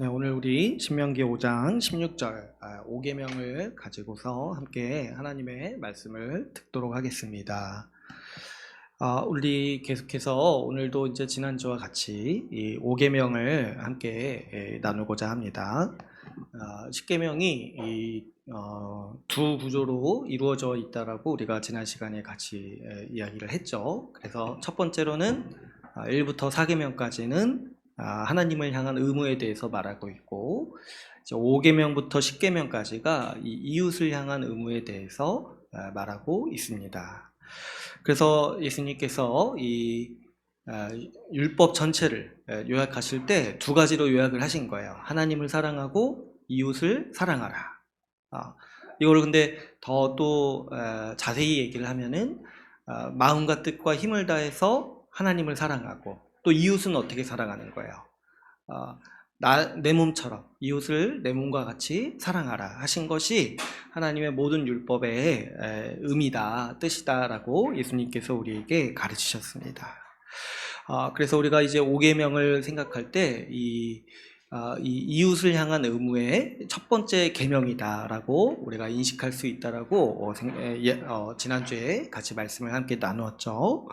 네, 오늘 우리 신명기 5장 16절 5계명을 가지고서 함께 하나님의 말씀을 듣도록 하겠습니다. 우리 계속해서 오늘도 이제 지난주와 같이 이 5계명을 함께 나누고자 합니다. 10계명이 두 구조로 이루어져 있다라고 우리가 지난 시간에 같이 이야기를 했죠. 그래서 첫 번째로는 1부터 4계명까지는 하나님을 향한 의무에 대해서 말하고 있고, 5계명부터 10계명까지가 이 이웃을 향한 의무에 대해서 말하고 있습니다. 그래서 예수님께서 이 율법 전체를 요약하실 때 두 가지로 요약을 하신 거예요. 하나님을 사랑하고 이웃을 사랑하라. 이거를 근데 더 또 자세히 얘기를 하면은 마음과 뜻과 힘을 다해서 하나님을 사랑하고 또 이웃은 어떻게 사랑하는 거예요? 내 몸처럼 이웃을 내 몸과 같이 사랑하라 하신 것이 하나님의 모든 율법의 의미다, 뜻이다라고 예수님께서 우리에게 가르치셨습니다. 그래서 우리가 이제 5계명을 생각할 때 이 이웃을 향한 의무의 첫 번째 계명이다라고 우리가 인식할 수 있다라고 지난주에 같이 말씀을 함께 나누었죠.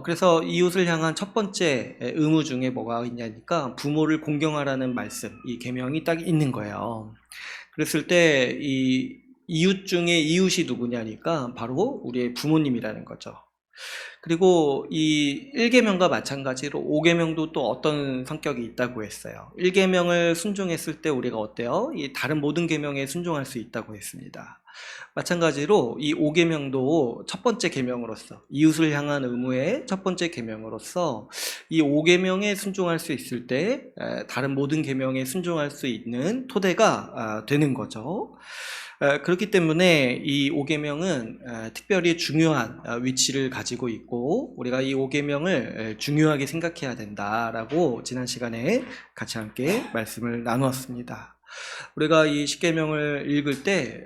그래서 이웃을 향한 첫 번째 의무 중에 뭐가 있냐니까 부모를 공경하라는 말씀, 이 계명이 딱 있는 거예요. 그랬을 때 이 이웃 중에 이웃이 누구냐니까 바로 우리의 부모님이라는 거죠. 그리고 이 1계명과 마찬가지로 5계명도 또 어떤 성격이 있다고 했어요. 1계명을 순종했을 때 우리가 어때요? 이 다른 모든 계명에 순종할 수 있다고 했습니다. 마찬가지로 이 5계명도 첫 번째 계명으로서 이웃을 향한 의무의 첫 번째 계명으로서 이 5계명에 순종할 수 있을 때 다른 모든 계명에 순종할 수 있는 토대가 되는 거죠. 그렇기 때문에 이 5계명은 특별히 중요한 위치를 가지고 있고 우리가 이 5계명을 중요하게 생각해야 된다라고 지난 시간에 같이 함께 말씀을 나누었습니다. 우리가 이 10계명을 읽을 때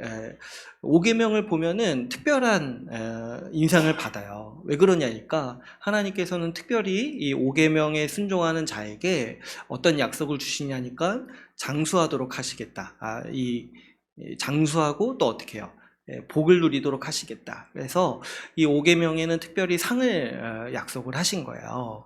5계명을 보면은 특별한 인상을 받아요. 왜 그러냐니까 하나님께서는 특별히 이 5계명에 순종하는 자에게 어떤 약속을 주시냐니까 장수하도록 하시겠다. 장수하고 또 어떻게 해요? 복을 누리도록 하시겠다. 그래서 이 5계명에는 특별히 상을 약속을 하신 거예요.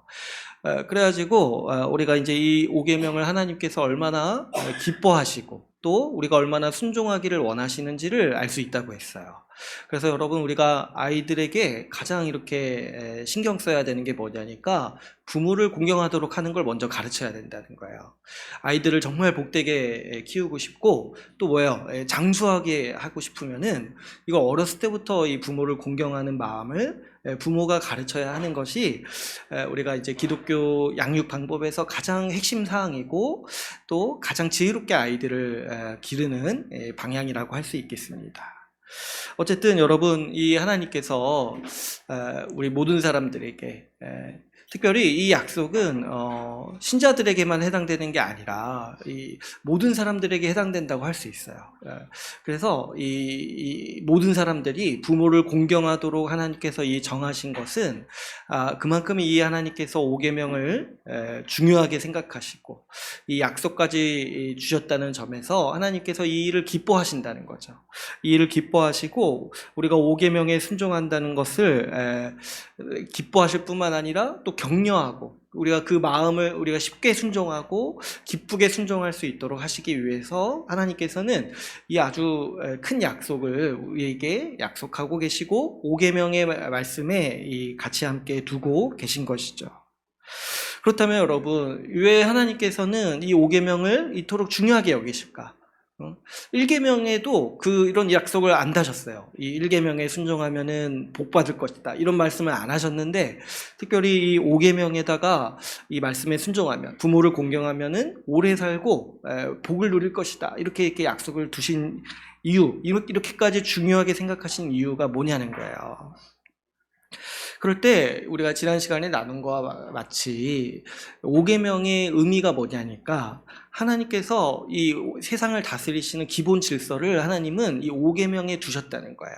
그래가지고 우리가 이제 이 5계명을 하나님께서 얼마나 기뻐하시고 또 우리가 얼마나 순종하기를 원하시는지를 알 수 있다고 했어요. 그래서 여러분 우리가 아이들에게 가장 이렇게 신경 써야 되는 게 뭐냐니까 부모를 공경하도록 하는 걸 먼저 가르쳐야 된다는 거예요. 아이들을 정말 복되게 키우고 싶고 또 뭐예요? 장수하게 하고 싶으면은 이거 어렸을 때부터 이 부모를 공경하는 마음을 부모가 가르쳐야 하는 것이 우리가 이제 기독교 양육 방법에서 가장 핵심 사항이고 또 가장 지혜롭게 아이들을 기르는 방향이라고 할 수 있겠습니다. 어쨌든 여러분 이 하나님께서 우리 모든 사람들에게 특별히 이 약속은 신자들에게만 해당되는 게 아니라 이 모든 사람들에게 해당된다고 할 수 있어요. 그래서 이 모든 사람들이 부모를 공경하도록 하나님께서 이 정하신 것은 그만큼 이 하나님께서 5계명을 중요하게 생각하시고 이 약속까지 주셨다는 점에서 하나님께서 이 일을 기뻐하신다는 거죠. 이 일을 기뻐하시고 우리가 5계명에 순종한다는 것을 기뻐하실 뿐만 아니라 또 격려하고 우리가 그 마음을 우리가 쉽게 순종하고 기쁘게 순종할 수 있도록 하시기 위해서 하나님께서는 이 아주 큰 약속을 우리에게 약속하고 계시고 5계명의 말씀에 같이 함께 두고 계신 것이죠. 그렇다면 여러분 왜 하나님께서는 이 5계명을 이토록 중요하게 여기실까? 1계명에도 이런 약속을 안 다셨어요. 이 1계명에 순종하면은 복 받을 것이다. 이런 말씀을 안 하셨는데, 특별히 이 5계명에다가 이 말씀에 순종하면, 부모를 공경하면은 오래 살고 복을 누릴 것이다. 이렇게 약속을 두신 이유, 이렇게까지 중요하게 생각하신 이유가 뭐냐는 거예요. 그럴 때 우리가 지난 시간에 나눈 거와 마치 5계명의 의미가 뭐냐니까 하나님께서 이 세상을 다스리시는 기본 질서를 하나님은 이 5계명에 두셨다는 거예요.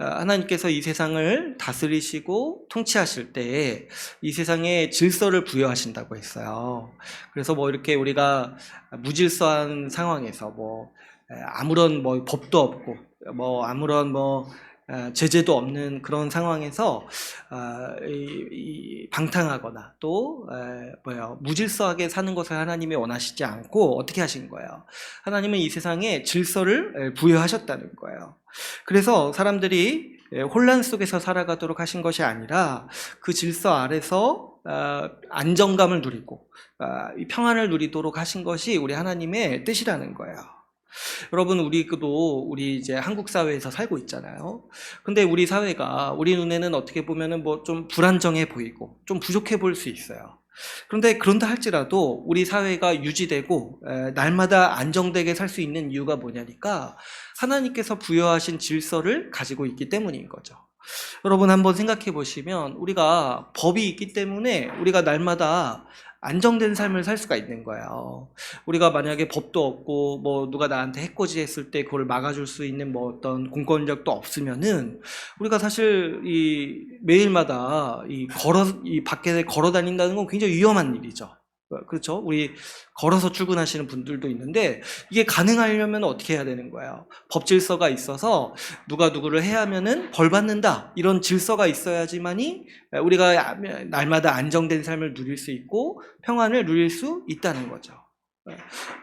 하나님께서 이 세상을 다스리시고 통치하실 때 이 세상에 질서를 부여하신다고 했어요. 그래서 뭐 이렇게 우리가 무질서한 상황에서 아무런 법도 없고 아무런 제재도 없는 그런 상황에서 방탕하거나 또 무질서하게 사는 것을 하나님이 원하시지 않고 어떻게 하신 거예요? 하나님은 이 세상에 질서를 부여하셨다는 거예요. 그래서 사람들이 혼란 속에서 살아가도록 하신 것이 아니라 그 질서 아래서 안정감을 누리고 평안을 누리도록 하신 것이 우리 하나님의 뜻이라는 거예요. 여러분, 우리 이제 한국 사회에서 살고 있잖아요. 근데 우리 사회가 우리 눈에는 어떻게 보면은 좀 불안정해 보이고 좀 부족해 보일 수 있어요. 그런다 할지라도 우리 사회가 유지되고 날마다 안정되게 살 수 있는 이유가 뭐냐니까 하나님께서 부여하신 질서를 가지고 있기 때문인 거죠. 여러분 한번 생각해 보시면 우리가 법이 있기 때문에 우리가 날마다 안정된 삶을 살 수가 있는 거예요. 우리가 만약에 법도 없고 누가 나한테 해코지 했을 때 그걸 막아줄 수 있는 어떤 공권력도 없으면은 우리가 사실 매일마다 밖에 걸어 다닌다는 건 굉장히 위험한 일이죠. 그렇죠? 우리 걸어서 출근하시는 분들도 있는데 이게 가능하려면 어떻게 해야 되는 거예요? 법 질서가 있어서 누가 누구를 해하면은 벌 받는다, 이런 질서가 있어야지만이 우리가 날마다 안정된 삶을 누릴 수 있고 평안을 누릴 수 있다는 거죠.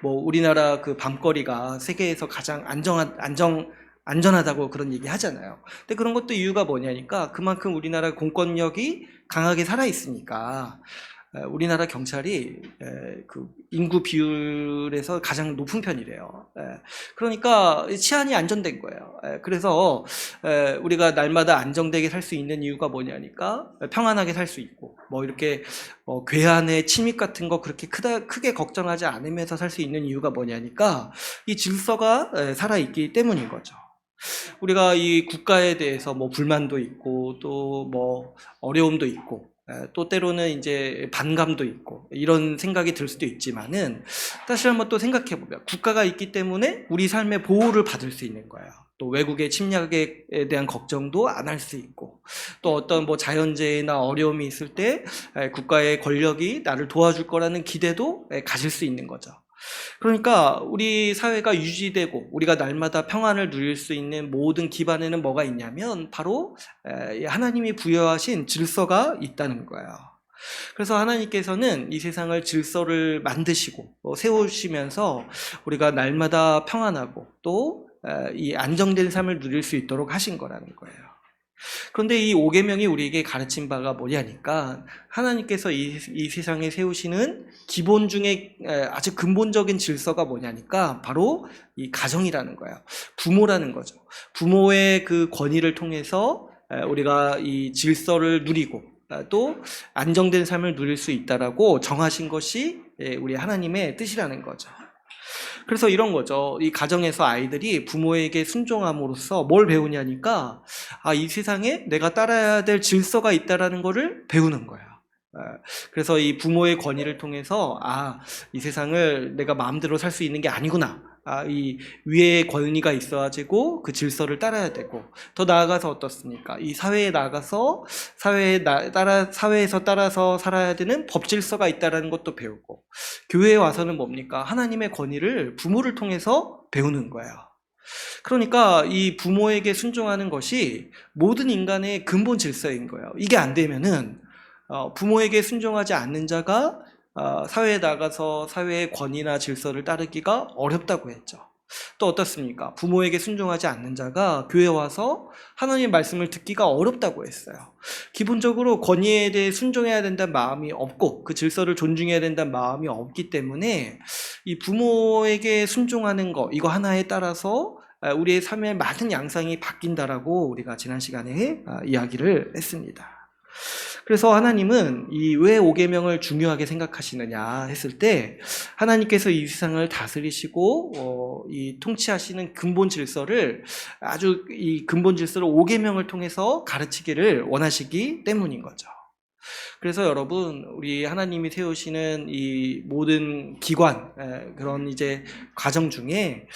우리나라 그 밤거리가 세계에서 가장 안전하다고 그런 얘기 하잖아요. 근데 그런 것도 이유가 뭐냐니까 그만큼 우리나라 공권력이 강하게 살아 있으니까. 우리나라 경찰이 그 인구 비율에서 가장 높은 편이래요. 그러니까 치안이 안정된 거예요. 그래서 우리가 날마다 안정되게 살 수 있는 이유가 뭐냐니까 평안하게 살 수 있고 이렇게 괴한의 침입 같은 거 그렇게 크게 걱정하지 않으면서 살 수 있는 이유가 뭐냐니까 이 질서가 살아있기 때문인 거죠. 우리가 이 국가에 대해서 불만도 있고 또 어려움도 있고 또 때로는 이제 반감도 있고 이런 생각이 들 수도 있지만은 다시 한번 또 생각해 보면 국가가 있기 때문에 우리 삶의 보호를 받을 수 있는 거예요. 또 외국의 침략에 대한 걱정도 안 할 수 있고 또 어떤 자연재해나 어려움이 있을 때 국가의 권력이 나를 도와줄 거라는 기대도 가질 수 있는 거죠. 그러니까 우리 사회가 유지되고 우리가 날마다 평안을 누릴 수 있는 모든 기반에는 뭐가 있냐면 바로 하나님이 부여하신 질서가 있다는 거예요. 그래서 하나님께서는 이 세상을 질서를 만드시고 세우시면서 우리가 날마다 평안하고 또 이 안정된 삶을 누릴 수 있도록 하신 거라는 거예요. 그런데 이 5계명이 우리에게 가르친 바가 뭐냐니까 하나님께서 이 세상에 세우시는 기본 중에 아주 근본적인 질서가 뭐냐니까 바로 이 가정이라는 거예요. 부모라는 거죠. 부모의 그 권위를 통해서 우리가 이 질서를 누리고 또 안정된 삶을 누릴 수 있다라고 정하신 것이 우리 하나님의 뜻이라는 거죠. 그래서 이런 거죠. 이 가정에서 아이들이 부모에게 순종함으로써 뭘 배우냐니까 이 세상에 내가 따라야 될 질서가 있다라는 거를 배우는 거예요. 그래서 이 부모의 권위를 통해서 이 세상을 내가 마음대로 살 수 있는 게 아니구나. 이 위에 권위가 있어가지고 그 질서를 따라야 되고 더 나아가서 어떻습니까? 이 사회에 나가서 사회에서 따라서 살아야 되는 법 질서가 있다라는 것도 배우고 교회에 와서는 뭡니까? 하나님의 권위를 부모를 통해서 배우는 거예요. 그러니까 이 부모에게 순종하는 것이 모든 인간의 근본 질서인 거예요. 이게 안 되면은 부모에게 순종하지 않는 자가 사회에 나가서 사회의 권위나 질서를 따르기가 어렵다고 했죠. 또 어떻습니까? 부모에게 순종하지 않는 자가 교회에 와서 하나님의 말씀을 듣기가 어렵다고 했어요. 기본적으로 권위에 대해 순종해야 된다는 마음이 없고 그 질서를 존중해야 된다는 마음이 없기 때문에 이 부모에게 순종하는 거 이거 하나에 따라서 우리의 삶의 많은 양상이 바뀐다라고 우리가 지난 시간에 이야기를 했습니다. 그래서 하나님은 왜 5계명을 중요하게 생각하시느냐 했을 때 하나님께서 이 세상을 다스리시고 이 통치하시는 근본 질서를 아주 이 근본 질서를 5계명을 통해서 가르치기를 원하시기 때문인 거죠. 그래서 여러분 우리 하나님이 세우시는 이 모든 기관 그런 이제 과정 중에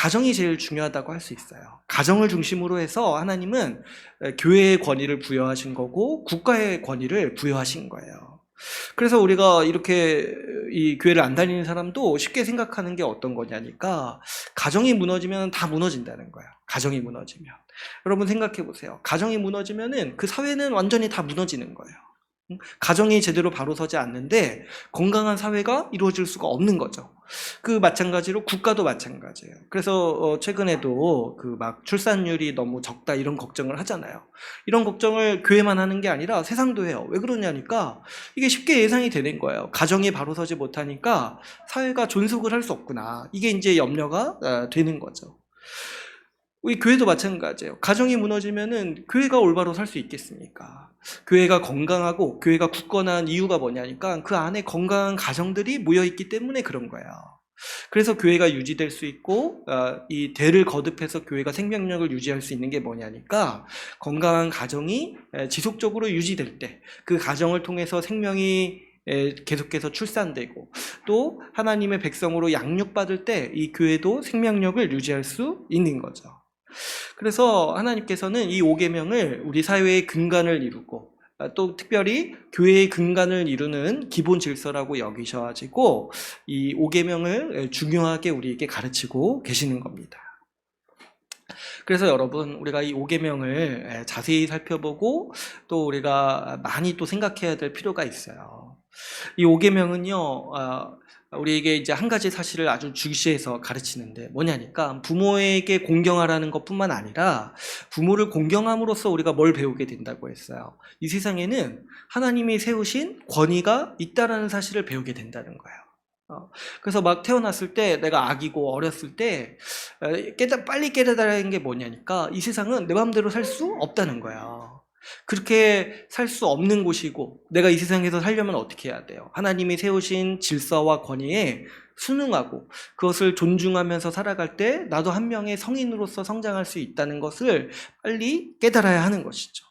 가정이 제일 중요하다고 할 수 있어요. 가정을 중심으로 해서 하나님은 교회의 권위를 부여하신 거고 국가의 권위를 부여하신 거예요. 그래서 우리가 이렇게 이 교회를 안 다니는 사람도 쉽게 생각하는 게 어떤 거냐니까, 가정이 무너지면 다 무너진다는 거예요. 가정이 무너지면. 여러분 생각해 보세요. 가정이 무너지면은 그 사회는 완전히 다 무너지는 거예요. 가정이 제대로 바로 서지 않는데 건강한 사회가 이루어질 수가 없는 거죠. 그 마찬가지로 국가도 마찬가지예요. 그래서 최근에도 그 막 출산율이 너무 적다 이런 걱정을 하잖아요. 이런 걱정을 교회만 하는 게 아니라 세상도 해요. 왜 그러냐니까 이게 쉽게 예상이 되는 거예요. 가정이 바로 서지 못하니까 사회가 존속을 할 수 없구나. 이게 이제 염려가 되는 거죠. 우리 교회도 마찬가지예요. 가정이 무너지면은 교회가 올바로 살 수 있겠습니까? 교회가 건강하고 교회가 굳건한 이유가 뭐냐니까 그 안에 건강한 가정들이 모여있기 때문에 그런 거예요. 그래서 교회가 유지될 수 있고 이 대를 거듭해서 교회가 생명력을 유지할 수 있는 게 뭐냐니까 건강한 가정이 지속적으로 유지될 때 그 가정을 통해서 생명이 계속해서 출산되고 또 하나님의 백성으로 양육받을 때 이 교회도 생명력을 유지할 수 있는 거죠. 그래서 하나님께서는 이 5계명을 우리 사회의 근간을 이루고 또 특별히 교회의 근간을 이루는 기본 질서라고 여기셔가지고 이 5계명을 중요하게 우리에게 가르치고 계시는 겁니다. 그래서 여러분 우리가 이 5계명을 자세히 살펴보고 또 우리가 많이 또 생각해야 될 필요가 있어요. 이 5계명은요 우리에게 이제 한 가지 사실을 아주 중시해서 가르치는데 뭐냐니까 부모에게 공경하라는 것뿐만 아니라 부모를 공경함으로써 우리가 뭘 배우게 된다고 했어요. 이 세상에는 하나님이 세우신 권위가 있다라는 사실을 배우게 된다는 거예요. 그래서 막 태어났을 때 내가 아기고 어렸을 때 빨리 깨달아야 게 뭐냐니까 이 세상은 내 마음대로 살 수 없다는 거예요. 그렇게 살 수 없는 곳이고 내가 이 세상에서 살려면 어떻게 해야 돼요? 하나님이 세우신 질서와 권위에 순응하고 그것을 존중하면서 살아갈 때 나도 한 명의 성인으로서 성장할 수 있다는 것을 빨리 깨달아야 하는 것이죠.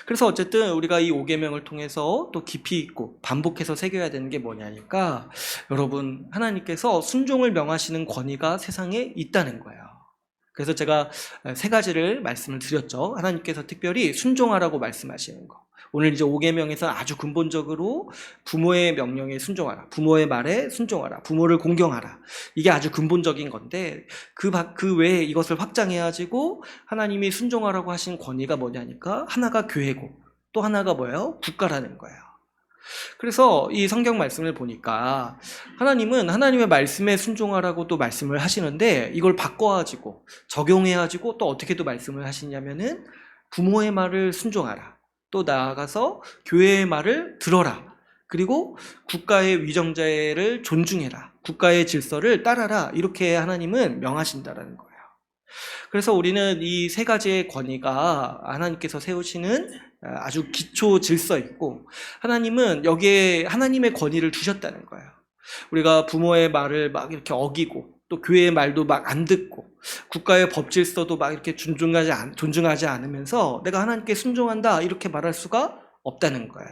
그래서 어쨌든 우리가 이 5계명을 통해서 또 깊이 있고 반복해서 새겨야 되는 게 뭐냐니까 여러분 하나님께서 순종을 명하시는 권위가 세상에 있다는 거예요. 그래서 제가 세 가지를 말씀을 드렸죠. 하나님께서 특별히 순종하라고 말씀하시는 거. 오늘 이제 5계명에서 아주 근본적으로 부모의 명령에 순종하라, 부모의 말에 순종하라, 부모를 공경하라. 이게 아주 근본적인 건데 그 외에 이것을 확장해가지고 하나님이 순종하라고 하신 권위가 뭐냐니까 하나가 교회고 또 하나가 뭐예요? 국가라는 거예요. 그래서 이 성경 말씀을 보니까 하나님은 하나님의 말씀에 순종하라고 또 말씀을 하시는데 이걸 바꿔가지고 적용해가지고 또 어떻게 또 말씀을 하시냐면은 부모의 말을 순종하라, 또 나아가서 교회의 말을 들어라, 그리고 국가의 위정자를 존중해라, 국가의 질서를 따라라, 이렇게 하나님은 명하신다라는 거예요. 그래서 우리는 이 세 가지의 권위가 하나님께서 세우시는 아주 기초 질서있고 하나님은 여기에 하나님의 권위를 주셨다는 거예요. 우리가 부모의 말을 막 이렇게 어기고 또 교회의 말도 막 안 듣고 국가의 법 질서도 막 이렇게 존중하지 않으면서 내가 하나님께 순종한다 이렇게 말할 수가 없다는 거예요.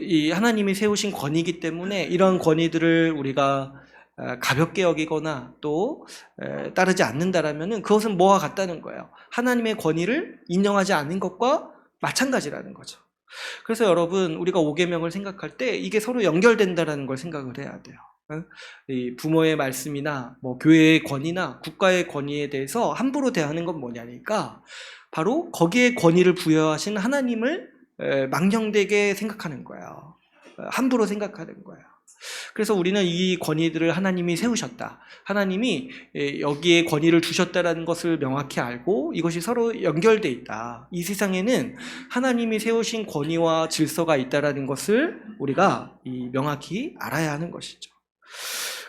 이 하나님이 세우신 권위이기 때문에 이런 권위들을 우리가 가볍게 여기거나 또 따르지 않는다라면은 그것은 뭐와 같다는 거예요. 하나님의 권위를 인정하지 않는 것과 마찬가지라는 거죠. 그래서 여러분 우리가 5계명을 생각할 때 이게 서로 연결된다라는 걸 생각을 해야 돼요. 이 부모의 말씀이나 뭐 교회의 권위나 국가의 권위에 대해서 함부로 대하는 건 뭐냐니까 바로 거기에 권위를 부여하신 하나님을 망령되게 생각하는 거예요. 함부로 생각하는 거예요. 그래서 우리는 이 권위들을 하나님이 세우셨다, 하나님이 여기에 권위를 주셨다라는 것을 명확히 알고 이것이 서로 연결돼 있다, 이 세상에는 하나님이 세우신 권위와 질서가 있다라는 것을 우리가 명확히 알아야 하는 것이죠.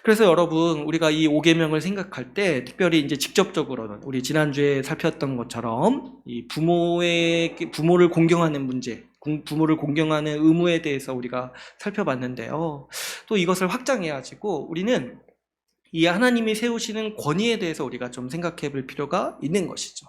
그래서 여러분 우리가 이 5계명을 생각할 때 특별히 이제 직접적으로는 우리 지난주에 살폈던 것처럼 이 부모를 공경하는 문제, 부모를 공경하는 의무에 대해서 우리가 살펴봤는데요. 또 이것을 확장해가지고 우리는 이 하나님이 세우시는 권위에 대해서 우리가 좀 생각해 볼 필요가 있는 것이죠.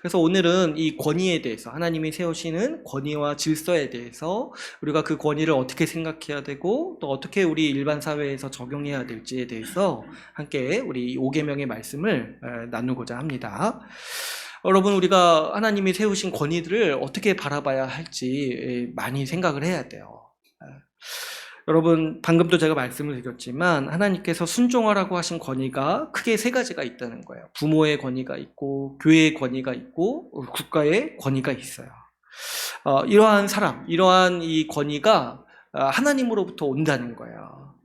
그래서 오늘은 이 권위에 대해서, 하나님이 세우시는 권위와 질서에 대해서 우리가 그 권위를 어떻게 생각해야 되고 또 어떻게 우리 일반 사회에서 적용해야 될지에 대해서 함께 우리 5계명의 말씀을 나누고자 합니다. 여러분, 우리가 하나님이 세우신 권위들을 어떻게 바라봐야 할지 많이 생각을 해야 돼요. 여러분, 방금도 제가 말씀을 드렸지만 하나님께서 순종하라고 하신 권위가 크게 세 가지가 있다는 거예요. 부모의 권위가 있고, 교회의 권위가 있고, 국가의 권위가 있어요. 이러한 사람, 이러한 이 권위가 하나님으로부터 온다는 거예요.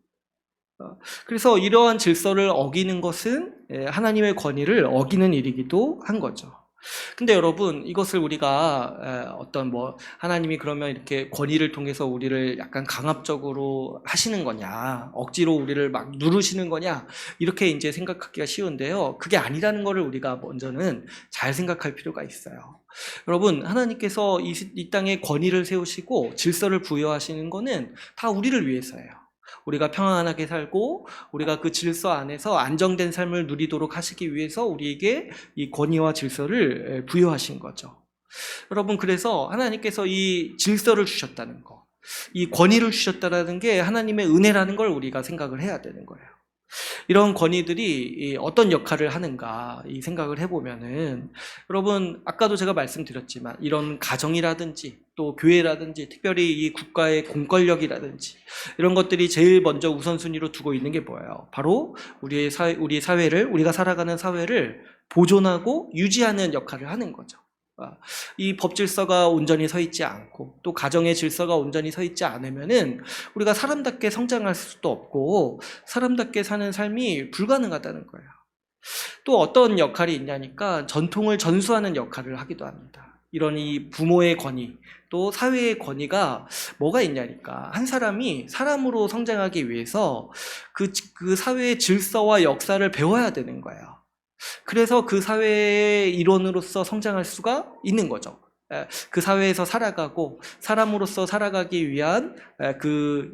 그래서 이러한 질서를 어기는 것은 하나님의 권위를 어기는 일이기도 한 거죠. 근데 여러분, 이것을 우리가 어떤 하나님이 그러면 이렇게 권위를 통해서 우리를 약간 강압적으로 하시는 거냐, 억지로 우리를 막 누르시는 거냐, 이렇게 이제 생각하기가 쉬운데요. 그게 아니라는 것을 우리가 먼저는 잘 생각할 필요가 있어요. 여러분, 하나님께서 이 땅에 권위를 세우시고 질서를 부여하시는 거는 다 우리를 위해서예요. 우리가 평안하게 살고 우리가 그 질서 안에서 안정된 삶을 누리도록 하시기 위해서 우리에게 이 권위와 질서를 부여하신 거죠. 여러분, 그래서 하나님께서 이 질서를 주셨다는 거, 이 권위를 주셨다는 게 하나님의 은혜라는 걸 우리가 생각을 해야 되는 거예요. 이런 권위들이 어떤 역할을 하는가 이 생각을 해보면은, 여러분, 아까도 제가 말씀드렸지만 이런 가정이라든지 또 교회라든지 특별히 이 국가의 공권력이라든지 이런 것들이 제일 먼저 우선순위로 두고 있는 게 뭐예요? 바로 우리 사회를, 우리가 살아가는 사회를 보존하고 유지하는 역할을 하는 거죠. 이 법 질서가 온전히 서 있지 않고 또 가정의 질서가 온전히 서 있지 않으면은 우리가 사람답게 성장할 수도 없고 사람답게 사는 삶이 불가능하다는 거예요. 또 어떤 역할이 있냐니까 전통을 전수하는 역할을 하기도 합니다. 이런 이 부모의 권위 또 사회의 권위가 뭐가 있냐니까, 한 사람이 사람으로 성장하기 위해서 그 사회의 질서와 역사를 배워야 되는 거예요. 그래서 그 사회의 일원으로서 성장할 수가 있는 거죠. 그 사회에서 살아가고 사람으로서 살아가기 위한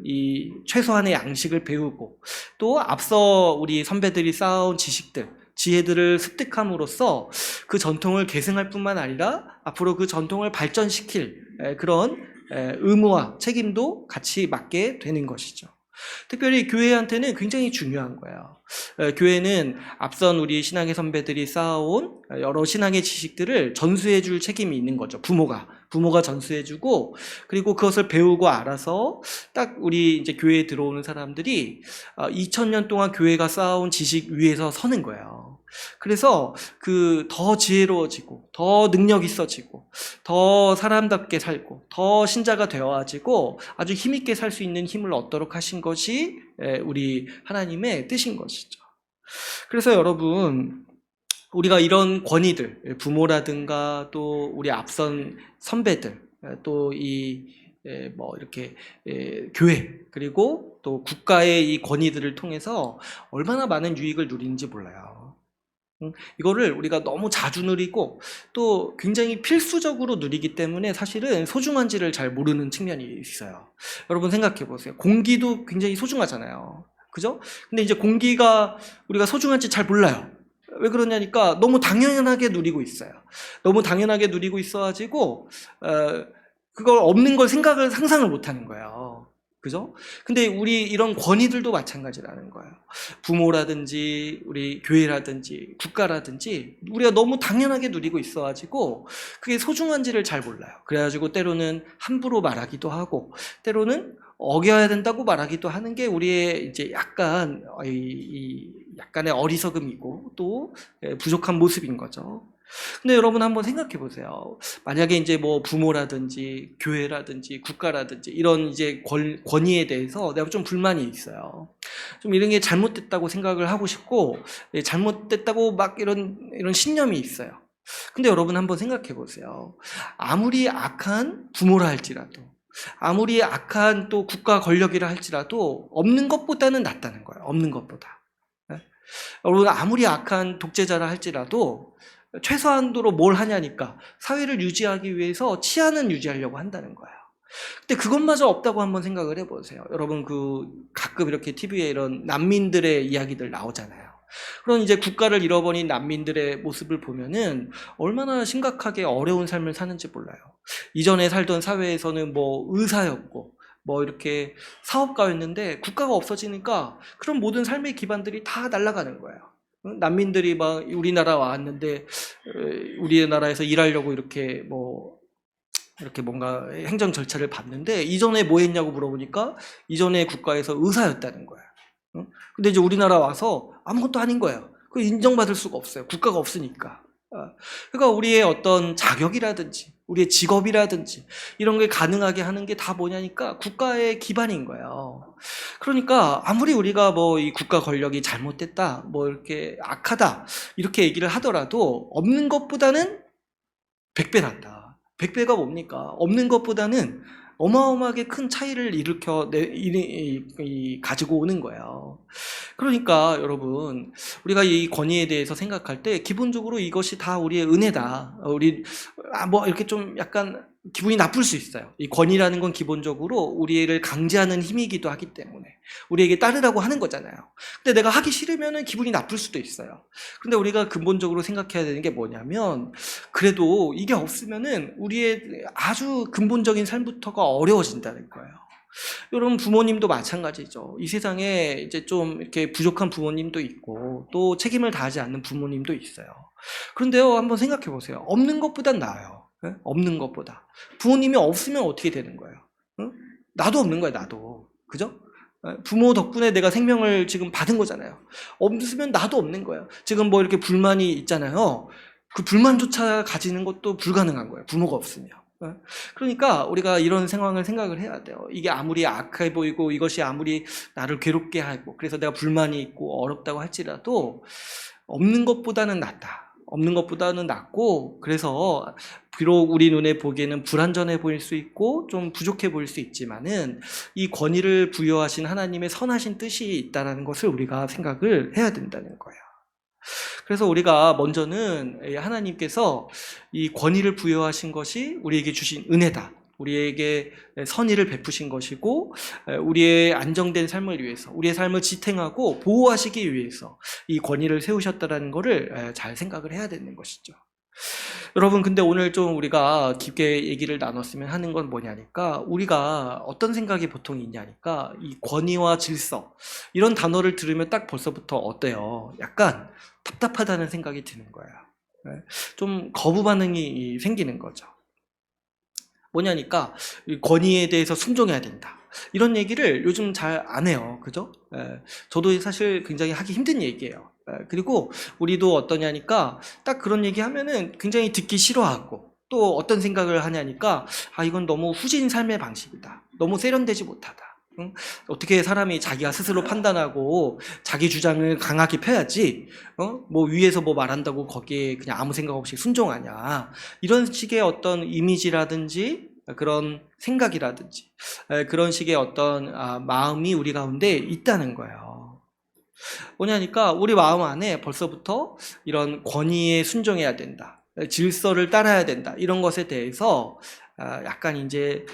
이 최소한의 양식을 배우고 또 앞서 우리 선배들이 쌓아온 지식들, 지혜들을 습득함으로써 그 전통을 계승할 뿐만 아니라 앞으로 그 전통을 발전시킬 그런 의무와 책임도 같이 맡게 되는 것이죠. 특별히 교회한테는 굉장히 중요한 거예요. 교회는 앞선 우리 신앙의 선배들이 쌓아온 여러 신앙의 지식들을 전수해 줄 책임이 있는 거죠. 부모가 전수해 주고, 그리고 그것을 배우고 알아서 딱 우리 이제 교회에 들어오는 사람들이 2000년 동안 교회가 쌓아온 지식 위에서 서는 거예요. 그래서 더 지혜로워지고 더 능력 있어지고 더 사람답게 살고 더 신자가 되어가지고 아주 힘있게 살 수 있는 힘을 얻도록 하신 것이 우리 하나님의 뜻인 것이죠. 그래서 여러분, 우리가 이런 권위들, 부모라든가 또 우리 앞선 선배들, 또 이렇게 교회, 그리고 또 국가의 이 권위들을 통해서 얼마나 많은 유익을 누리는지 몰라요. 이거를 우리가 너무 자주 누리고 또 굉장히 필수적으로 누리기 때문에 사실은 소중한지를 잘 모르는 측면이 있어요. 여러분 생각해 보세요. 공기도 굉장히 소중하잖아요. 그죠? 근데 이제 공기가 우리가 소중한지 잘 몰라요. 왜 그러냐니까 너무 당연하게 누리고 있어요. 너무 당연하게 누리고 있어가지고 그걸 없는 걸 상상을 못 하는 거예요. 그죠? 근데 우리 이런 권위들도 마찬가지라는 거예요. 부모라든지 우리 교회라든지 국가라든지 우리가 너무 당연하게 누리고 있어가지고 그게 소중한지를 잘 몰라요. 그래가지고 때로는 함부로 말하기도 하고 때로는 어겨야 된다고 말하기도 하는 게 우리의 이제 약간의 어리석음이고 또 부족한 모습인 거죠. 근데 여러분 한번 생각해 보세요. 만약에 이제 부모라든지 교회라든지 국가라든지 이런 이제 권위에 대해서 내가 좀 불만이 있어요. 좀 이런 게 잘못됐다고 생각을 하고 싶고 잘못됐다고 막 이런 신념이 있어요. 근데 여러분 한번 생각해 보세요. 아무리 악한 부모라 할지라도 아무리 악한 또 국가 권력이라 할지라도 없는 것보다는 낫다는 거예요. 없는 것보다. 여러분 아무리 악한 독재자라 할지라도 최소한도로 뭘 하냐니까 사회를 유지하기 위해서 치안은 유지하려고 한다는 거예요. 근데 그것마저 없다고 한번 생각을 해보세요. 여러분 가끔 이렇게 TV에 이런 난민들의 이야기들 나오잖아요. 그런 이제 국가를 잃어버린 난민들의 모습을 보면은 얼마나 심각하게 어려운 삶을 사는지 몰라요. 이전에 살던 사회에서는 뭐 의사였고 뭐 이렇게 사업가였는데 국가가 없어지니까 그런 모든 삶의 기반들이 다 날아가는 거예요. 난민들이 막 우리나라 왔는데 우리나라에서 일하려고 이렇게 뭔가 행정 절차를 밟는데 이전에 뭐 했냐고 물어보니까 이전에 국가에서 의사였다는 거예요. 근데 이제 우리나라 와서 아무것도 아닌 거예요. 그 인정받을 수가 없어요. 국가가 없으니까. 그러니까 우리의 어떤 자격이라든지 우리의 직업이라든지 이런 게 가능하게 하는 게 다 뭐냐니까 국가의 기반인 거예요. 그러니까 아무리 우리가 뭐 이 국가 권력이 잘못됐다, 뭐 이렇게 악하다 이렇게 얘기를 하더라도 없는 것보다는 100배 낫다. 100배가 뭡니까? 없는 것보다는 어마어마하게 큰 차이를 가지고 오는 거예요. 그러니까 여러분, 우리가 이 권위에 대해서 생각할 때 기본적으로 이것이 다 우리의 은혜다. 뭐 이렇게 좀 약간 기분이 나쁠 수 있어요. 이 권위라는 건 기본적으로 우리를 강제하는 힘이기도 하기 때문에 우리에게 따르라고 하는 거잖아요. 근데 내가 하기 싫으면 기분이 나쁠 수도 있어요. 근데 우리가 근본적으로 생각해야 되는 게 뭐냐면 그래도 이게 없으면은 우리의 아주 근본적인 삶부터가 어려워진다는 거예요. 여러분 부모님도 마찬가지죠. 이 세상에 이제 좀 이렇게 부족한 부모님도 있고 또 책임을 다하지 않는 부모님도 있어요. 그런데요, 한번 생각해 보세요. 없는 것보단 나아요. 없는 것보다. 부모님이 없으면 어떻게 되는 거예요? 나도 없는 거예요, 나도. 그죠? 부모 덕분에 내가 생명을 지금 받은 거잖아요. 없으면 나도 없는 거예요. 지금 뭐 이렇게 불만이 있잖아요. 그 불만조차 가지는 것도 불가능한 거예요. 부모가 없으면. 그러니까 우리가 이런 상황을 생각을 해야 돼요. 이게 아무리 악해 보이고 이것이 아무리 나를 괴롭게 하고 그래서 내가 불만이 있고 어렵다고 할지라도 없는 것보다는 낫다. 없는 것보다는 낫고 그래서 비록 우리 눈에 보기에는 불완전해 보일 수 있고 좀 부족해 보일 수 있지만은 이 권위를 부여하신 하나님의 선하신 뜻이 있다는 것을 우리가 생각을 해야 된다는 거예요. 그래서 우리가 먼저는 하나님께서 이 권위를 부여하신 것이 우리에게 주신 은혜다. 우리에게 선의를 베푸신 것이고 우리의 안정된 삶을 위해서 우리의 삶을 지탱하고 보호하시기 위해서 이 권위를 세우셨다는 것을 잘 생각을 해야 되는 것이죠. 여러분, 근데 오늘 좀 우리가 깊게 얘기를 나눴으면 하는 건 뭐냐니까 우리가 어떤 생각이 보통 있냐니까 이 권위와 질서 이런 단어를 들으면 딱 벌써부터 어때요? 약간 답답하다는 생각이 드는 거예요. 좀 거부 반응이 생기는 거죠. 뭐냐니까 권위에 대해서 순종해야 된다. 이런 얘기를 요즘 잘 안 해요. 그죠? 저도 사실 굉장히 하기 힘든 얘기예요. 그리고 우리도 어떠냐니까 딱 그런 얘기 하면은 굉장히 듣기 싫어하고 또 어떤 생각을 하냐니까 이건 너무 후진 삶의 방식이다. 너무 세련되지 못하다. 응? 어떻게 사람이 자기가 스스로 판단하고 자기 주장을 강하게 펴야지 뭐 위에서 뭐 말한다고 거기에 그냥 아무 생각 없이 순종하냐 이런 식의 어떤 이미지라든지 그런 생각이라든지 그런 식의 어떤 마음이 우리 가운데 있다는 거예요. 뭐냐니까 우리 마음 안에 벌써부터 이런 권위에 순종해야 된다, 질서를 따라야 된다 이런 것에 대해서 약간 이제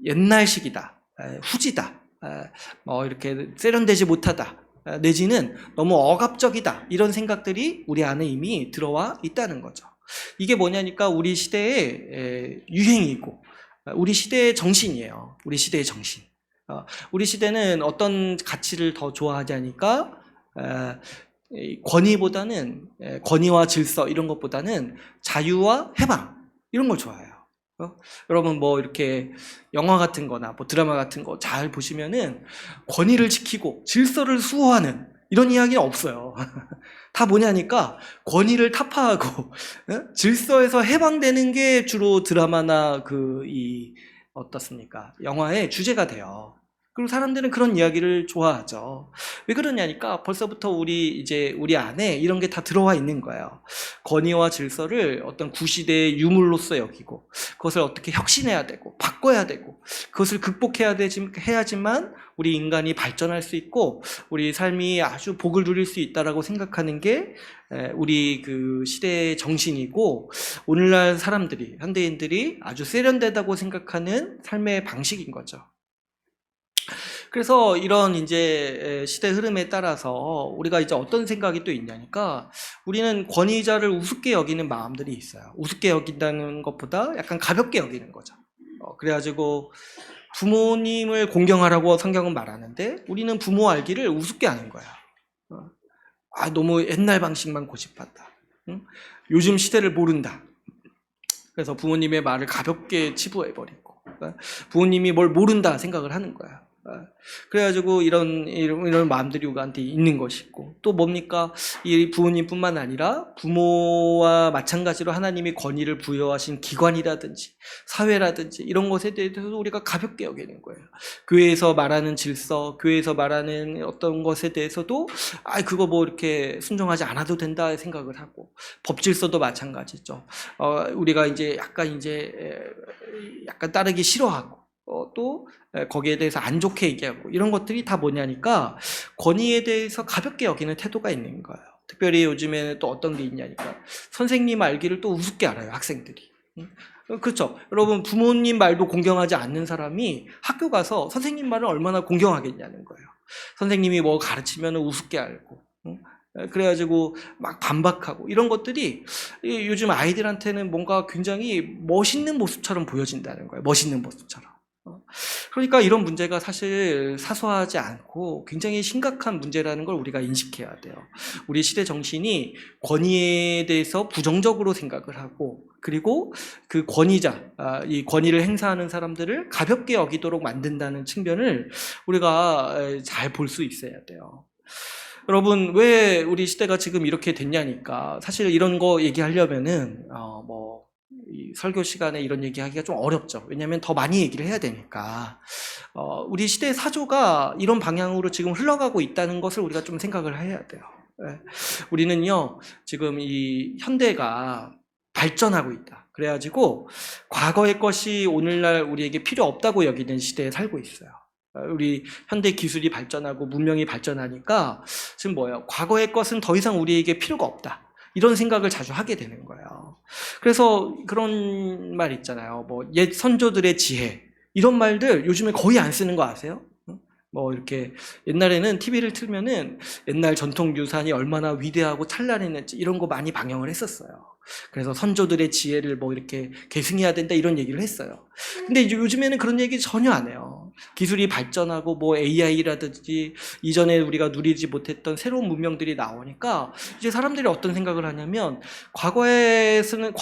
옛날식이다, 후지다, 뭐 이렇게 세련되지 못하다, 내지는 너무 억압적이다 이런 생각들이 우리 안에 이미 들어와 있다는 거죠. 이게 뭐냐니까 우리 시대의 유행이고 우리 시대의 정신이에요. 우리 시대의 정신. 우리 시대는 어떤 가치를 더 좋아하자니까 권위와 질서 이런 것보다는 자유와 해방 이런 걸 좋아해요. 여러분 뭐 이렇게 영화 같은 거나 뭐 드라마 같은 거 잘 보시면은 권위를 지키고 질서를 수호하는 이런 이야기는 없어요. 다 뭐냐니까 권위를 타파하고 질서에서 해방되는 게 주로 드라마나 어떻습니까? 영화의 주제가 돼요. 그리고 사람들은 그런 이야기를 좋아하죠. 왜 그러냐니까 벌써부터 우리 안에 이런 게 다 들어와 있는 거예요. 권위와 질서를 어떤 구시대의 유물로서 여기고 그것을 어떻게 혁신해야 되고 바꿔야 되고 그것을 해야지만 우리 인간이 발전할 수 있고 우리 삶이 아주 복을 누릴 수 있다라고 생각하는 게 우리 그 시대의 정신이고 오늘날 사람들이 현대인들이 아주 세련되다고 생각하는 삶의 방식인 거죠. 그래서 이런 이제 시대 흐름에 따라서 우리가 이제 어떤 생각이 또 있냐니까 우리는 권위자를 우습게 여기는 마음들이 있어요. 우습게 여긴다는 것보다 약간 가볍게 여기는 거죠. 그래가지고 부모님을 공경하라고 성경은 말하는데 우리는 부모 알기를 우습게 하는 거야. 너무 옛날 방식만 고집한다. 응? 요즘 시대를 모른다. 그래서 부모님의 말을 가볍게 치부해버리고 부모님이 뭘 모른다 생각을 하는 거야. 그래가지고 이런 마음들이 우리한테 있는 것이고 또 뭡니까? 이 부모님뿐만 아니라 부모와 마찬가지로 하나님이 권위를 부여하신 기관이라든지 사회라든지 이런 것에 대해서도 우리가 가볍게 여기는 거예요. 교회에서 말하는 질서, 교회에서 말하는 어떤 것에 대해서도 그거 뭐 이렇게 순종하지 않아도 된다 생각을 하고 법 질서도 마찬가지죠. 우리가 이제 약간 따르기 싫어하고 또 거기에 대해서 안 좋게 얘기하고 이런 것들이 다 뭐냐니까 권위에 대해서 가볍게 여기는 태도가 있는 거예요. 특별히 요즘에는 또 어떤 게 있냐니까 선생님 알기를 또 우습게 알아요, 학생들이. 그렇죠. 여러분 부모님 말도 공경하지 않는 사람이 학교 가서 선생님 말을 얼마나 공경하겠냐는 거예요. 선생님이 뭐 가르치면 우습게 알고 그래가지고 막 반박하고 이런 것들이 요즘 아이들한테는 뭔가 굉장히 멋있는 모습처럼 보여진다는 거예요. 멋있는 모습처럼. 그러니까 이런 문제가 사실 사소하지 않고 굉장히 심각한 문제라는 걸 우리가 인식해야 돼요. 우리 시대 정신이 권위에 대해서 부정적으로 생각을 하고 그리고 그 권위자, 이 권위를 행사하는 사람들을 가볍게 여기도록 만든다는 측면을 우리가 잘 볼 수 있어야 돼요. 여러분 왜 우리 시대가 지금 이렇게 됐냐니까 사실 이런 거 얘기하려면은 이 설교 시간에 이런 얘기하기가 좀 어렵죠. 왜냐하면 더 많이 얘기를 해야 되니까 우리 시대의 사조가 이런 방향으로 지금 흘러가고 있다는 것을 우리가 좀 생각을 해야 돼요. 우리는요 지금 이 현대가 발전하고 있다. 그래가지고 과거의 것이 오늘날 우리에게 필요 없다고 여기는 시대에 살고 있어요. 우리 현대 기술이 발전하고 문명이 발전하니까 지금 뭐예요? 과거의 것은 더 이상 우리에게 필요가 없다. 이런 생각을 자주 하게 되는 거예요. 그래서 그런 말 있잖아요. 뭐 옛 선조들의 지혜 이런 말들 요즘에 거의 안 쓰는 거 아세요? 뭐 이렇게 옛날에는 TV를 틀면은 옛날 전통 유산이 얼마나 위대하고 찬란했는지 이런 거 많이 방영을 했었어요. 그래서 선조들의 지혜를 뭐 이렇게 계승해야 된다 이런 얘기를 했어요. 근데 이제 요즘에는 그런 얘기 전혀 안 해요. 기술이 발전하고 뭐 AI라든지 이전에 우리가 누리지 못했던 새로운 문명들이 나오니까 이제 사람들이 어떤 생각을 하냐면 과거에선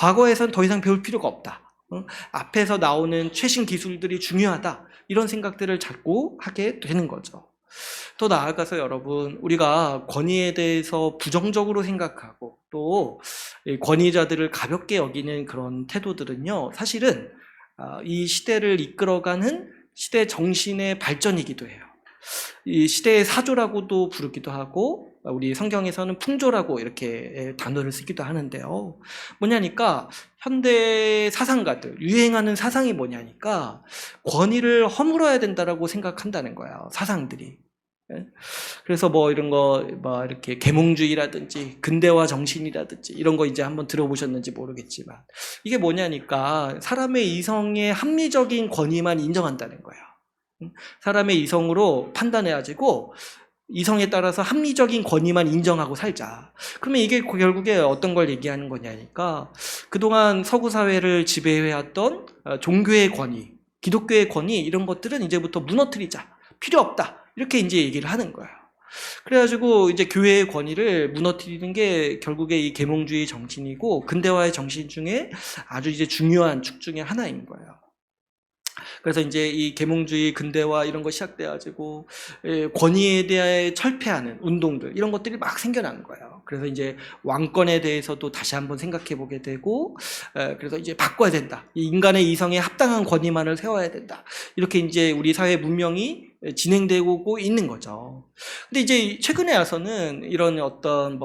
더 이상 배울 필요가 없다. 앞에서 나오는 최신 기술들이 중요하다. 이런 생각들을 자꾸 하게 되는 거죠. 더 나아가서 여러분 우리가 권위에 대해서 부정적으로 생각하고 또 권위자들을 가볍게 여기는 그런 태도들은요 사실은 이 시대를 이끌어가는 시대 정신의 발전이기도 해요. 이 시대의 사조라고도 부르기도 하고 우리 성경에서는 풍조라고 이렇게 단어를 쓰기도 하는데요. 뭐냐니까 현대 사상가들 유행하는 사상이 뭐냐니까 권위를 허물어야 된다라고 생각한다는 거예요. 사상들이. 그래서 뭐 이런 거 뭐 이렇게 계몽주의라든지 근대화 정신이라든지 이런 거 이제 한번 들어보셨는지 모르겠지만 이게 뭐냐니까 사람의 이성의 합리적인 권위만 인정한다는 거예요. 사람의 이성으로 판단해가지고 이성에 따라서 합리적인 권위만 인정하고 살자. 그러면 이게 결국에 어떤 걸 얘기하는 거냐니까 그동안 서구 사회를 지배해왔던 종교의 권위, 기독교의 권위 이런 것들은 이제부터 무너뜨리자. 필요 없다. 이렇게 이제 얘기를 하는 거예요. 그래가지고 이제 교회의 권위를 무너뜨리는 게 결국에 이 계몽주의 정신이고 근대화의 정신 중에 아주 이제 중요한 축 중에 하나인 거예요. 그래서 이제 이 계몽주의 근대화 이런 거 시작돼가지고 권위에 대해 철폐하는 운동들 이런 것들이 막 생겨난 거예요. 그래서 이제 왕권에 대해서도 다시 한번 생각해 보게 되고 그래서 이제 바꿔야 된다. 이 인간의 이성에 합당한 권위만을 세워야 된다. 이렇게 이제 우리 사회 문명이 진행되고 있는 거죠. 근데 이제 최근에 와서는 이런 어떤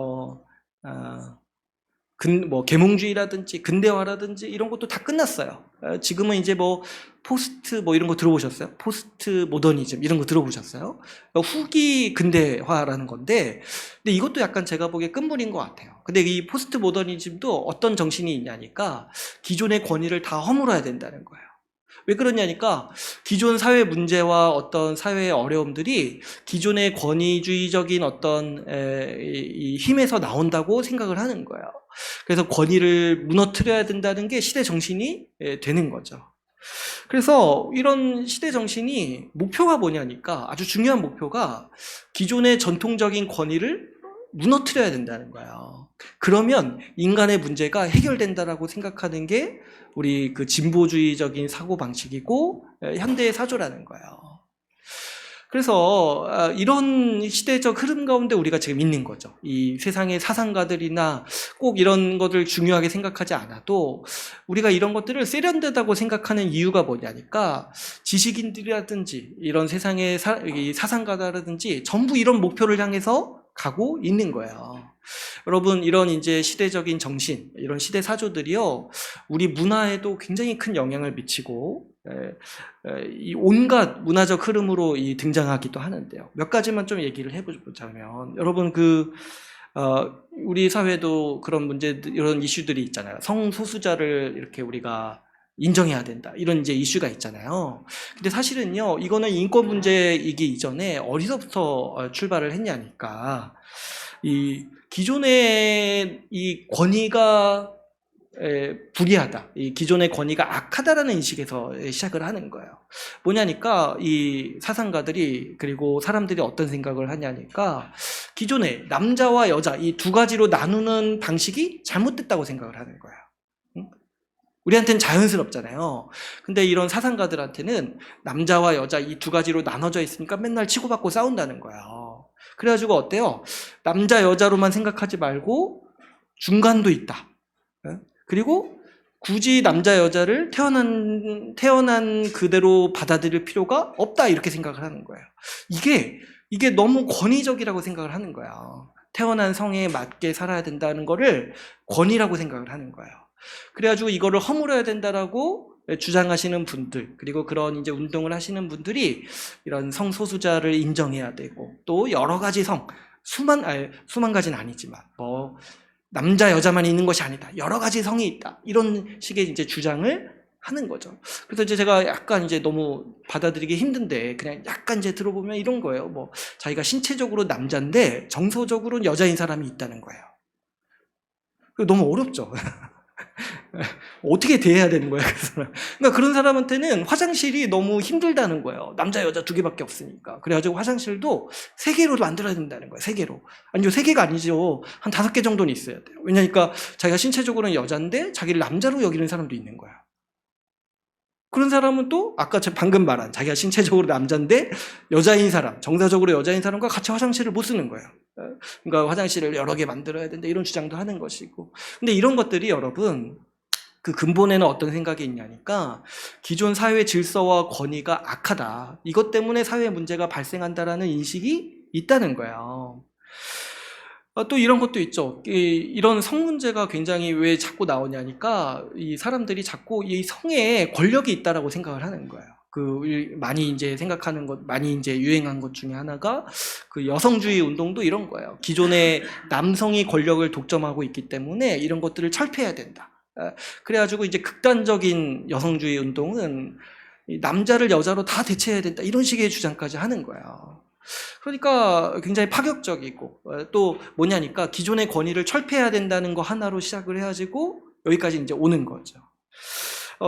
계몽주의라든지 근대화라든지 이런 것도 다 끝났어요. 지금은 이제 포스트 이런 거 들어보셨어요? 포스트 모더니즘 이런 거 들어보셨어요? 후기 근대화라는 건데, 근데 이것도 약간 제가 보기에 끝물인 것 같아요. 근데 이 포스트 모더니즘도 어떤 정신이 있냐니까 기존의 권위를 다 허물어야 된다는 거예요. 왜 그러냐니까 기존 사회 문제와 어떤 사회의 어려움들이 기존의 권위주의적인 어떤 이 힘에서 나온다고 생각을 하는 거예요. 그래서 권위를 무너뜨려야 된다는 게 시대 정신이 되는 거죠. 그래서 이런 시대 정신이 목표가 뭐냐니까 아주 중요한 목표가 기존의 전통적인 권위를 무너뜨려야 된다는 거예요. 그러면 인간의 문제가 해결된다라고 생각하는 게 우리 그 진보주의적인 사고 방식이고 현대의 사조라는 거예요. 그래서 이런 시대적 흐름 가운데 우리가 지금 있는 거죠. 이 세상의 사상가들이나 꼭 이런 것을 중요하게 생각하지 않아도 우리가 이런 것들을 세련되다고 생각하는 이유가 뭐냐니까 지식인들이라든지 이런 세상의 사상가라든지 전부 이런 목표를 향해서 가고 있는 거예요. 여러분, 이런 이제 시대적인 정신, 이런 시대 사조들이요, 우리 문화에도 굉장히 큰 영향을 미치고, 이 온갖 문화적 흐름으로 등장하기도 하는데요. 몇 가지만 좀 얘기를 해보자면, 여러분, 우리 사회도 그런 문제들, 이런 이슈들이 있잖아요. 성소수자를 이렇게 우리가 인정해야 된다. 이런 이제 이슈가 있잖아요. 근데 사실은요, 이거는 인권 문제이기 이전에 어디서부터 출발을 했냐니까, 이 기존의 이 권위가 불이하다, 이 기존의 권위가 악하다라는 인식에서 시작을 하는 거예요. 뭐냐니까 이 사상가들이 그리고 사람들이 어떤 생각을 하냐니까 기존에 남자와 여자 이 두 가지로 나누는 방식이 잘못됐다고 생각을 하는 거예요. 우리한테는 자연스럽잖아요. 근데 이런 사상가들한테는 남자와 여자 이 두 가지로 나눠져 있으니까 맨날 치고받고 싸운다는 거예요. 그래가지고 어때요? 남자 여자로만 생각하지 말고 중간도 있다. 그리고 굳이 남자 여자를 태어난 그대로 받아들일 필요가 없다, 이렇게 생각을 하는 거예요. 이게 너무 권위적이라고 생각을 하는 거예요. 태어난 성에 맞게 살아야 된다는 거를 권위라고 생각을 하는 거예요. 그래가지고 이거를 허물어야 된다라고 주장하시는 분들, 그리고 그런 이제 운동을 하시는 분들이 이런 성소수자를 인정해야 되고, 또 여러 가지 수만 가지는 아니지만, 남자, 여자만 있는 것이 아니다. 여러 가지 성이 있다. 이런 식의 이제 주장을 하는 거죠. 그래서 이제 제가 약간 이제 너무 받아들이기 힘든데, 그냥 약간 이제 들어보면 이런 거예요. 자기가 신체적으로 남자인데, 정서적으로는 여자인 사람이 있다는 거예요. 너무 어렵죠. 어떻게 대해야 되는 거야, 그 사람. 그러니까 그런 사람한테는 화장실이 너무 힘들다는 거예요. 남자, 여자 두 개밖에 없으니까. 그래가지고 화장실도 3개로 만들어야 된다는 거예요. 3개로. 아니죠, 3개가 아니죠. 한 5개 정도는 있어야 돼요. 왜냐니까 자기가 신체적으로는 여자인데 자기를 남자로 여기는 사람도 있는 거야. 그런 사람은 또 아까 방금 말한 자기가 신체적으로 남자인데 여자인 사람, 정서적으로 여자인 사람과 같이 화장실을 못 쓰는 거예요. 그러니까 화장실을 여러 개 만들어야 된다, 이런 주장도 하는 것이고. 근데 이런 것들이 여러분, 그 근본에는 어떤 생각이 있냐니까 기존 사회 질서와 권위가 악하다, 이것 때문에 사회 문제가 발생한다라는 인식이 있다는 거예요. 또 이런 것도 있죠. 이런 성 문제가 굉장히 왜 자꾸 나오냐니까 이 사람들이 자꾸 이 성에 권력이 있다라고 생각을 하는 거예요. 많이 이제 생각하는 것, 많이 이제 유행한 것 중에 하나가 그 여성주의 운동도 이런 거예요. 기존의 남성이 권력을 독점하고 있기 때문에 이런 것들을 철폐해야 된다. 그래가지고 이제 극단적인 여성주의 운동은 남자를 여자로 다 대체해야 된다, 이런 식의 주장까지 하는 거예요. 그러니까 굉장히 파격적이고, 또 뭐냐니까 기존의 권위를 철폐해야 된다는 거 하나로 시작을 해가지고 여기까지 이제 오는 거죠.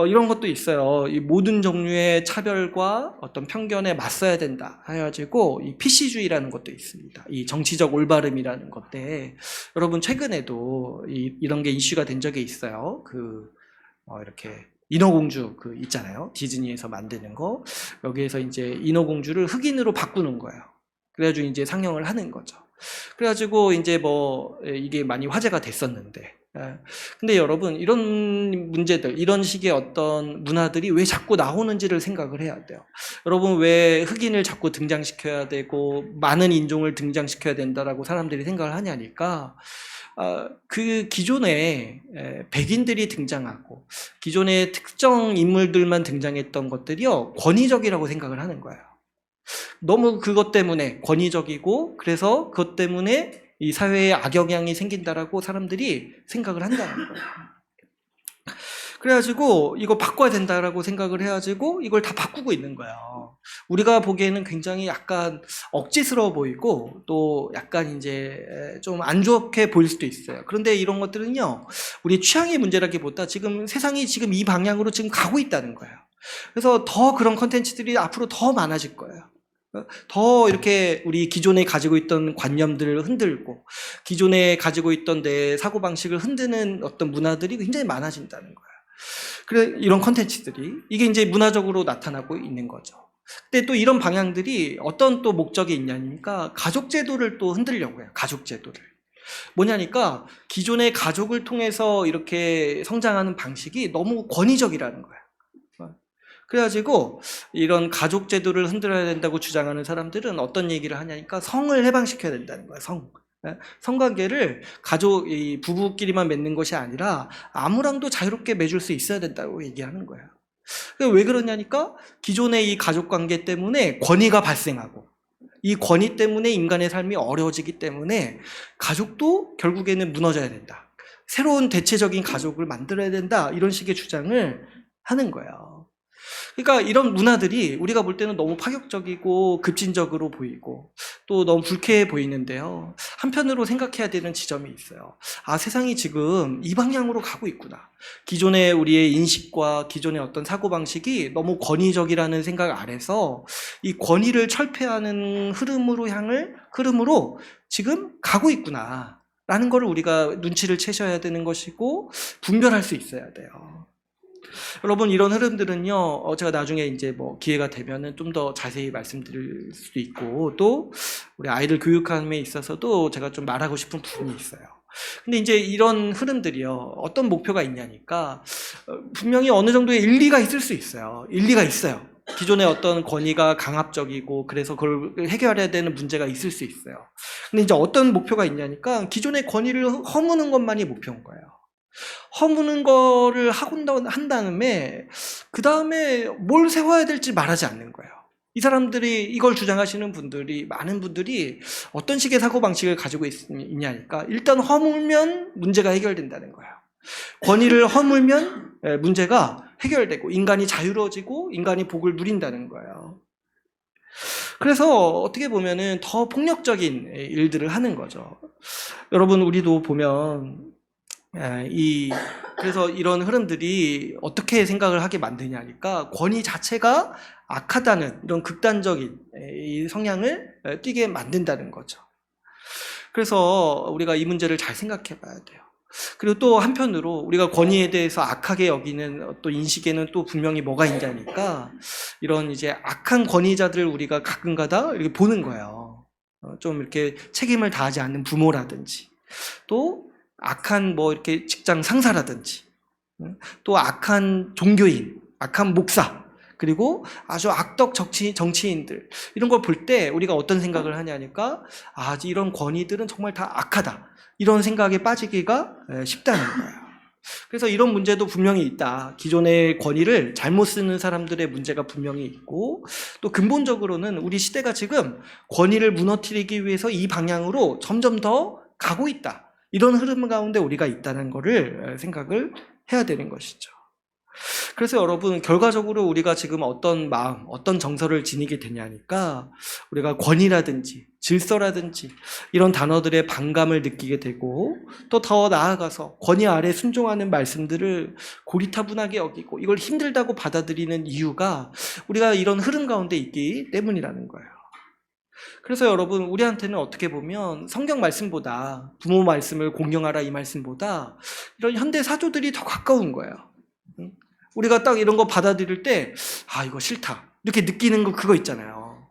이런 것도 있어요. 이 모든 종류의 차별과 어떤 편견에 맞서야 된다 해가지고 이 PC주의라는 것도 있습니다. 이 정치적 올바름이라는 것때 여러분 최근에도 이런 게 이슈가 된 적이 있어요. 이렇게 인어공주 있잖아요. 디즈니에서 만드는 거. 여기에서 이제 인어공주를 흑인으로 바꾸는 거예요. 그래가지고 이제 상영을 하는 거죠. 그래가지고 이제 이게 많이 화제가 됐었는데. 근데 여러분, 이런 문제들, 이런 식의 어떤 문화들이 왜 자꾸 나오는지를 생각을 해야 돼요. 여러분, 왜 흑인을 자꾸 등장시켜야 되고 많은 인종을 등장시켜야 된다라고 사람들이 생각을 하냐니까, 그 기존에 백인들이 등장하고 기존에 특정 인물들만 등장했던 것들이요, 권위적이라고 생각을 하는 거예요. 너무 그것 때문에 권위적이고, 그래서 그것 때문에 이 사회에 악영향이 생긴다라고 사람들이 생각을 한다는 거예요. 그래가지고 이거 바꿔야 된다라고 생각을 해가지고 이걸 다 바꾸고 있는 거예요. 우리가 보기에는 굉장히 약간 억지스러워 보이고 또 약간 이제 좀 안 좋게 보일 수도 있어요. 그런데 이런 것들은요, 우리 취향의 문제라기보다 지금 세상이 지금 이 방향으로 지금 가고 있다는 거예요. 그래서 더 그런 컨텐츠들이 앞으로 더 많아질 거예요. 더 이렇게 우리 기존에 가지고 있던 관념들을 흔들고 기존에 가지고 있던 내 사고방식을 흔드는 어떤 문화들이 굉장히 많아진다는 거예요. 그래, 이런 컨텐츠들이 이게 이제 문화적으로 나타나고 있는 거죠. 근데 또 이런 방향들이 어떤 또 목적이 있냐니까 가족 제도를 또 흔들려고 해요. 가족 제도를. 뭐냐니까 기존의 가족을 통해서 이렇게 성장하는 방식이 너무 권위적이라는 거예요. 그래가지고 이런 가족 제도를 흔들어야 된다고 주장하는 사람들은 어떤 얘기를 하냐니까 성을 해방시켜야 된다는 거예요. 성관계를 가족, 이 부부끼리만 맺는 것이 아니라 아무랑도 자유롭게 맺을 수 있어야 된다고 얘기하는 거예요. 왜 그러냐니까 기존의 이 가족 관계 때문에 권위가 발생하고 이 권위 때문에 인간의 삶이 어려워지기 때문에 가족도 결국에는 무너져야 된다. 새로운 대체적인 가족을 만들어야 된다. 이런 식의 주장을 하는 거예요. 그러니까 이런 문화들이 우리가 볼 때는 너무 파격적이고 급진적으로 보이고 또 너무 불쾌해 보이는데요. 한편으로 생각해야 되는 지점이 있어요. 아, 세상이 지금 이 방향으로 가고 있구나. 기존의 우리의 인식과 기존의 어떤 사고방식이 너무 권위적이라는 생각 아래서 이 권위를 철폐하는 흐름으로 지금 가고 있구나. 라는 걸 우리가 눈치를 채셔야 되는 것이고 분별할 수 있어야 돼요. 여러분, 이런 흐름들은요, 제가 나중에 이제 뭐 기회가 되면은 좀 더 자세히 말씀드릴 수도 있고, 또 우리 아이들 교육함에 있어서도 제가 좀 말하고 싶은 부분이 있어요. 근데 이제 이런 흐름들이요, 어떤 목표가 있냐니까, 분명히 어느 정도의 일리가 있을 수 있어요. 일리가 있어요. 기존의 어떤 권위가 강압적이고, 그래서 그걸 해결해야 되는 문제가 있을 수 있어요. 근데 이제 어떤 목표가 있냐니까, 기존의 권위를 허무는 것만이 목표인 거예요. 허무는 거를 하고 한 다음에 그 다음에 뭘 세워야 될지 말하지 않는 거예요. 이 사람들이 이걸 주장하시는 분들이 많은 분들이 어떤 식의 사고방식을 가지고 있냐니까 일단 허물면 문제가 해결된다는 거예요. 권위를 허물면 문제가 해결되고 인간이 자유로워지고 인간이 복을 누린다는 거예요. 그래서 어떻게 보면은 더 폭력적인 일들을 하는 거죠. 여러분, 우리도 보면 그래서 이런 흐름들이 어떻게 생각을 하게 만드냐니까 권위 자체가 악하다는 이런 극단적인 이 성향을 띠게 만든다는 거죠. 그래서 우리가 이 문제를 잘 생각해 봐야 돼요. 그리고 또 한편으로 우리가 권위에 대해서 악하게 여기는 또 인식에는 또 분명히 뭐가 있냐니까 이런 이제 악한 권위자들을 우리가 가끔가다 이렇게 보는 거예요. 좀 이렇게 책임을 다하지 않는 부모라든지 또 악한 뭐 이렇게 직장 상사라든지 또 악한 종교인, 악한 목사 그리고 아주 악덕 정치인들 이런 걸 볼 때 우리가 어떤 생각을 하냐니까 아, 이런 권위들은 정말 다 악하다 이런 생각에 빠지기가 쉽다는 거예요. 그래서 이런 문제도 분명히 있다. 기존의 권위를 잘못 쓰는 사람들의 문제가 분명히 있고 또 근본적으로는 우리 시대가 지금 권위를 무너뜨리기 위해서 이 방향으로 점점 더 가고 있다. 이런 흐름 가운데 우리가 있다는 것을 생각을 해야 되는 것이죠. 그래서 여러분, 결과적으로 우리가 지금 어떤 마음, 어떤 정서를 지니게 되냐니까 우리가 권위라든지 질서라든지 이런 단어들의 반감을 느끼게 되고 또 더 나아가서 권위 아래 순종하는 말씀들을 고리타분하게 여기고 이걸 힘들다고 받아들이는 이유가 우리가 이런 흐름 가운데 있기 때문이라는 거예요. 그래서 여러분, 우리한테는 어떻게 보면 성경 말씀보다 부모 말씀을 공경하라 이 말씀보다 이런 현대 사조들이 더 가까운 거예요. 우리가 딱 이런 거 받아들일 때 아, 이거 싫다 이렇게 느끼는 거 그거 있잖아요.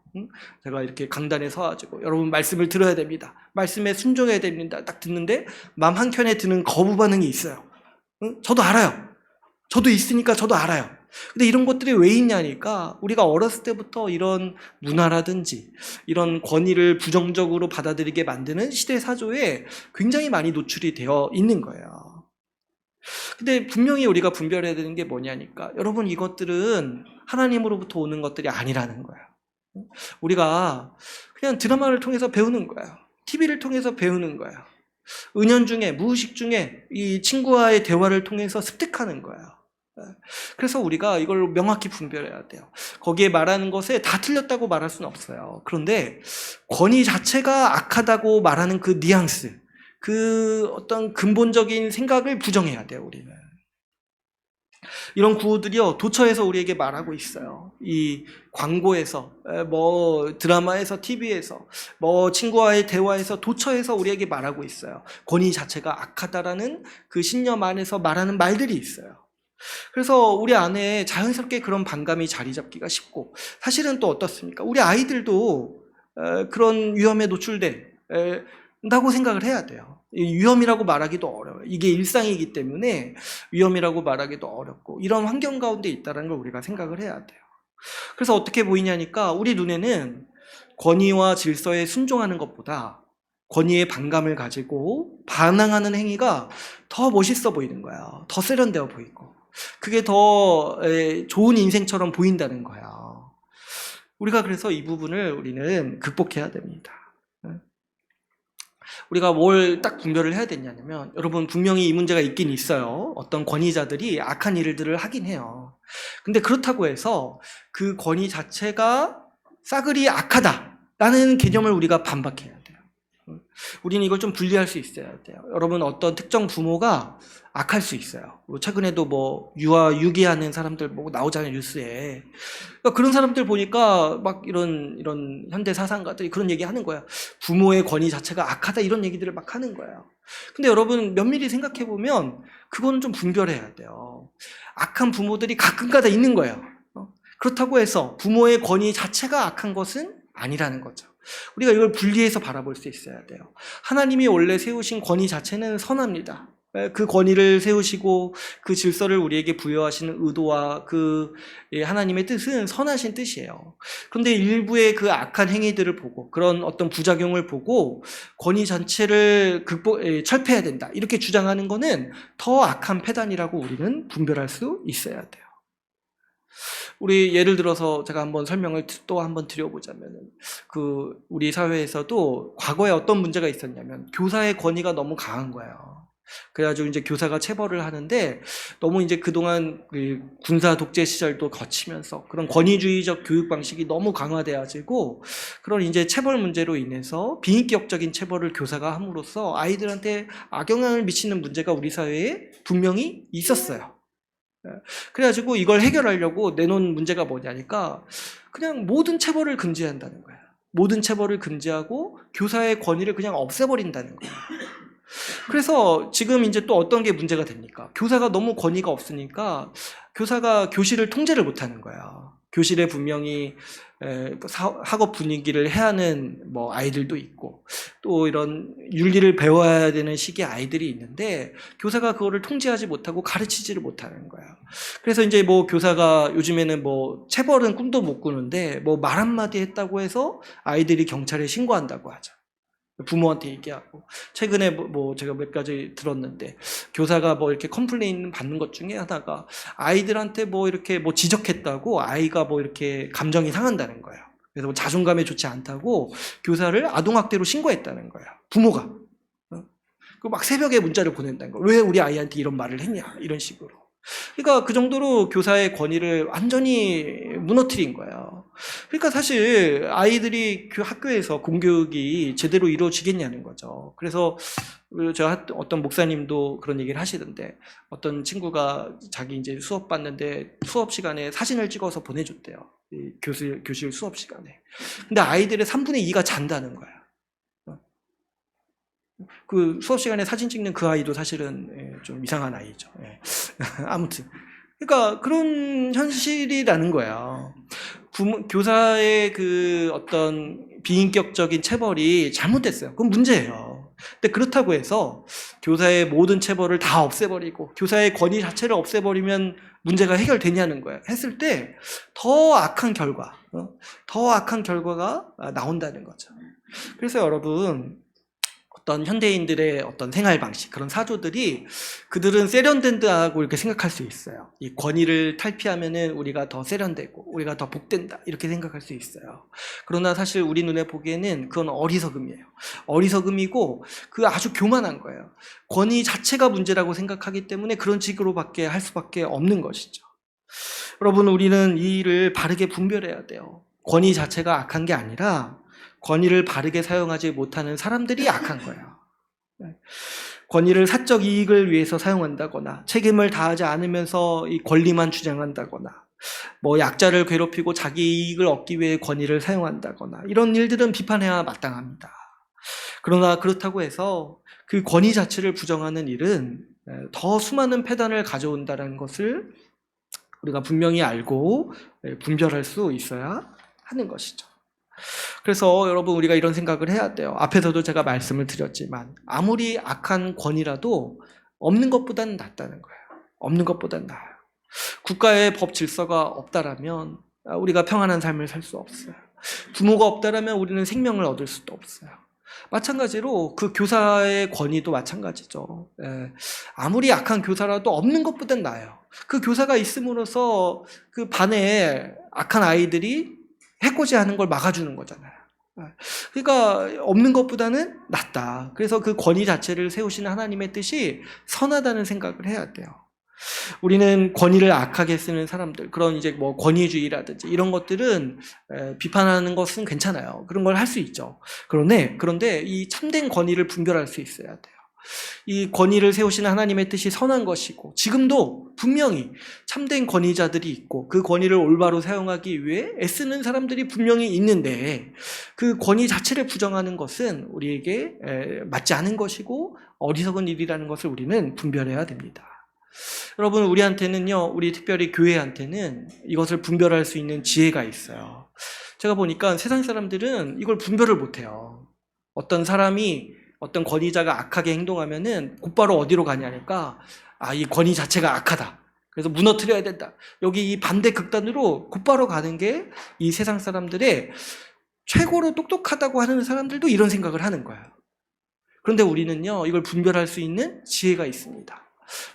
제가 이렇게 강단에 서가지고 여러분 말씀을 들어야 됩니다. 말씀에 순종해야 됩니다. 딱 듣는데 마음 한켠에 드는 거부 반응이 있어요. 저도 알아요. 저도 있으니까 저도 알아요. 근데 이런 것들이 왜 있냐니까 우리가 어렸을 때부터 이런 문화라든지 이런 권위를 부정적으로 받아들이게 만드는 시대 사조에 굉장히 많이 노출이 되어 있는 거예요. 근데 분명히 우리가 분별해야 되는 게 뭐냐니까 여러분, 이것들은 하나님으로부터 오는 것들이 아니라는 거예요. 우리가 그냥 드라마를 통해서 배우는 거예요. TV를 통해서 배우는 거예요. 은연중에 무의식 중에 이 친구와의 대화를 통해서 습득하는 거예요. 그래서 우리가 이걸 명확히 분별해야 돼요. 거기에 말하는 것에 다 틀렸다고 말할 수는 없어요. 그런데 권위 자체가 악하다고 말하는 그 뉘앙스, 그 어떤 근본적인 생각을 부정해야 돼요, 우리는. 이런 구호들이요, 도처에서 우리에게 말하고 있어요. 이 광고에서, 뭐 드라마에서, TV에서, 뭐 친구와의 대화에서, 도처에서 우리에게 말하고 있어요. 권위 자체가 악하다라는 그 신념 안에서 말하는 말들이 있어요. 그래서 우리 안에 자연스럽게 그런 반감이 자리 잡기가 쉽고, 사실은 또 어떻습니까? 우리 아이들도 그런 위험에 노출된다고 생각을 해야 돼요. 위험이라고 말하기도 어려워요. 이게 일상이기 때문에 위험이라고 말하기도 어렵고, 이런 환경 가운데 있다는 걸 우리가 생각을 해야 돼요. 그래서 어떻게 보이냐니까, 우리 눈에는 권위와 질서에 순종하는 것보다 권위에 반감을 가지고 반항하는 행위가 더 멋있어 보이는 거야. 더 세련되어 보이고, 그게 더 좋은 인생처럼 보인다는 거야. 우리가 그래서 이 부분을 우리는 극복해야 됩니다. 우리가 뭘 딱 분별을 해야 되냐면, 여러분 분명히 이 문제가 있긴 있어요. 어떤 권위자들이 악한 일들을 하긴 해요. 근데 그렇다고 해서 그 권위 자체가 싸그리 악하다라는 개념을 우리가 반박해야 돼요. 우리는 이걸 좀 분리할 수 있어야 돼요. 여러분, 어떤 특정 부모가 악할 수 있어요. 최근에도 뭐 유아 유기하는 사람들 뭐 나오잖아요, 뉴스에. 그러니까 그런 사람들 보니까 막 이런 현대 사상가들이 그런 얘기 하는 거야. 부모의 권위 자체가 악하다, 이런 얘기들을 막 하는 거예요. 근데 여러분, 면밀히 생각해 보면 그거는 좀 분별해야 돼요. 악한 부모들이 가끔가다 있는 거예요. 그렇다고 해서 부모의 권위 자체가 악한 것은 아니라는 거죠. 우리가 이걸 분리해서 바라볼 수 있어야 돼요. 하나님이 원래 세우신 권위 자체는 선합니다. 그 권위를 세우시고 그 질서를 우리에게 부여하시는 의도와 그 하나님의 뜻은 선하신 뜻이에요. 그런데 일부의 그 악한 행위들을 보고, 그런 어떤 부작용을 보고 권위 자체를 철폐해야 된다, 이렇게 주장하는 것은 더 악한 패단이라고 우리는 분별할 수 있어야 돼요. 우리 예를 들어서 제가 한번 설명을 또 한번 드려보자면, 우리 사회에서도 과거에 어떤 문제가 있었냐면, 교사의 권위가 너무 강한 거예요. 그래가지고 이제 교사가 체벌을 하는데, 너무 이제 그동안 그 군사 독재 시절도 거치면서 그런 권위주의적 교육 방식이 너무 강화돼가지고, 그런 이제 체벌 문제로 인해서 비인격적인 체벌을 교사가 함으로써 아이들한테 악영향을 미치는 문제가 우리 사회에 분명히 있었어요. 그래가지고 이걸 해결하려고 내놓은 문제가 뭐냐니까, 그냥 모든 체벌을 금지한다는 거야. 모든 체벌을 금지하고 교사의 권위를 그냥 없애버린다는 거야. 그래서 지금 이제 또 어떤 게 문제가 됩니까? 교사가 너무 권위가 없으니까 교사가 교실을 통제를 못하는 거야. 교실에 분명히 학업 분위기를 해하는 뭐 아이들도 있고, 또 이런 윤리를 배워야 되는 시기의 아이들이 있는데 교사가 그거를 통제하지 못하고 가르치지를 못하는 거야. 그래서 이제 뭐 교사가 요즘에는 뭐 체벌은 꿈도 못 꾸는데, 뭐 말 한마디 했다고 해서 아이들이 경찰에 신고한다고 하죠. 부모한테 얘기하고. 최근에 뭐 제가 몇 가지 들었는데, 교사가 뭐 이렇게 컴플레인 받는 것 중에 하나가 아이들한테 뭐 이렇게 뭐 지적했다고 아이가 뭐 이렇게 감정이 상한다는 거예요. 그래서 뭐 자존감에 좋지 않다고 교사를 아동학대로 신고했다는 거예요, 부모가. 그 막 새벽에 문자를 보낸다는 거예요. 왜 우리 아이한테 이런 말을 했냐, 이런 식으로. 그러니까 그 정도로 교사의 권위를 완전히 무너뜨린 거예요. 그러니까 사실 아이들이 그 학교에서 공교육이 제대로 이루어지겠냐는 거죠. 그래서 제가 어떤 목사님도 그런 얘기를 하시던데, 어떤 친구가 자기 이제 수업 받는데 수업 시간에 사진을 찍어서 보내줬대요. 교실 수업 시간에. 근데 아이들의 3분의 2가 잔다는 거야. 그 수업 시간에 사진 찍는 그 아이도 사실은 좀 이상한 아이죠. 아무튼, 그러니까 그런 현실이라는 거야. 교사의 그 어떤 비인격적인 체벌이 잘못됐어요. 그건 문제예요. 근데 그렇다고 해서 교사의 모든 체벌을 다 없애버리고 교사의 권위 자체를 없애버리면 문제가 해결되냐는 거야. 했을 때 더 악한 결과가 나온다는 거죠. 그래서 여러분, 어떤 현대인들의 어떤 생활 방식, 그런 사조들이 그들은 세련된다고 이렇게 생각할 수 있어요. 이 권위를 탈피하면은 우리가 더 세련되고 우리가 더 복된다 이렇게 생각할 수 있어요. 그러나 사실 우리 눈에 보기에는 그건 어리석음이에요. 어리석음이고 그 아주 교만한 거예요. 권위 자체가 문제라고 생각하기 때문에 그런 식으로밖에 할 수밖에 없는 것이죠. 여러분, 우리는 이 일을 바르게 분별해야 돼요. 권위 자체가 악한 게 아니라 권위를 바르게 사용하지 못하는 사람들이 악한 거예요. 권위를 사적 이익을 위해서 사용한다거나 책임을 다하지 않으면서 이 권리만 주장한다거나 뭐 약자를 괴롭히고 자기 이익을 얻기 위해 권위를 사용한다거나 이런 일들은 비판해야 마땅합니다. 그러나 그렇다고 해서 그 권위 자체를 부정하는 일은 더 수많은 폐단을 가져온다는 것을 우리가 분명히 알고 분별할 수 있어야 하는 것이죠. 그래서 여러분, 우리가 이런 생각을 해야 돼요. 앞에서도 제가 말씀을 드렸지만 아무리 악한 권위라도 없는 것보다는 낫다는 거예요. 없는 것보다는 나아요. 국가의 법 질서가 없다라면 우리가 평안한 삶을 살 수 없어요. 부모가 없다라면 우리는 생명을 얻을 수도 없어요. 마찬가지로 그 교사의 권위도 마찬가지죠. 아무리 약한 교사라도 없는 것보단 나아요. 그 교사가 있음으로써 그 반에 악한 아이들이 해코지 하는 걸 막아주는 거잖아요. 그러니까 없는 것보다는 낫다. 그래서 그 권위 자체를 세우시는 하나님의 뜻이 선하다는 생각을 해야 돼요. 우리는 권위를 악하게 쓰는 사람들, 그런 이제 뭐 권위주의라든지 이런 것들은 비판하는 것은 괜찮아요. 그런 걸 할 수 있죠. 그런데 이 참된 권위를 분별할 수 있어야 돼요. 이 권위를 세우시는 하나님의 뜻이 선한 것이고 지금도 분명히 참된 권위자들이 있고 그 권위를 올바로 사용하기 위해 애쓰는 사람들이 분명히 있는데 그 권위 자체를 부정하는 것은 우리에게 맞지 않은 것이고 어리석은 일이라는 것을 우리는 분별해야 됩니다. 여러분, 우리한테는요, 우리 특별히 교회한테는 이것을 분별할 수 있는 지혜가 있어요. 제가 보니까 세상 사람들은 이걸 분별을 못해요. 어떤 사람이 어떤 권위자가 악하게 행동하면은 곧바로 어디로 가냐니까 이 권위 자체가 악하다. 그래서 무너뜨려야 된다. 여기 이 반대 극단으로 곧바로 가는 게 이 세상 사람들의 최고로 똑똑하다고 하는 사람들도 이런 생각을 하는 거예요. 그런데 우리는요, 이걸 분별할 수 있는 지혜가 있습니다.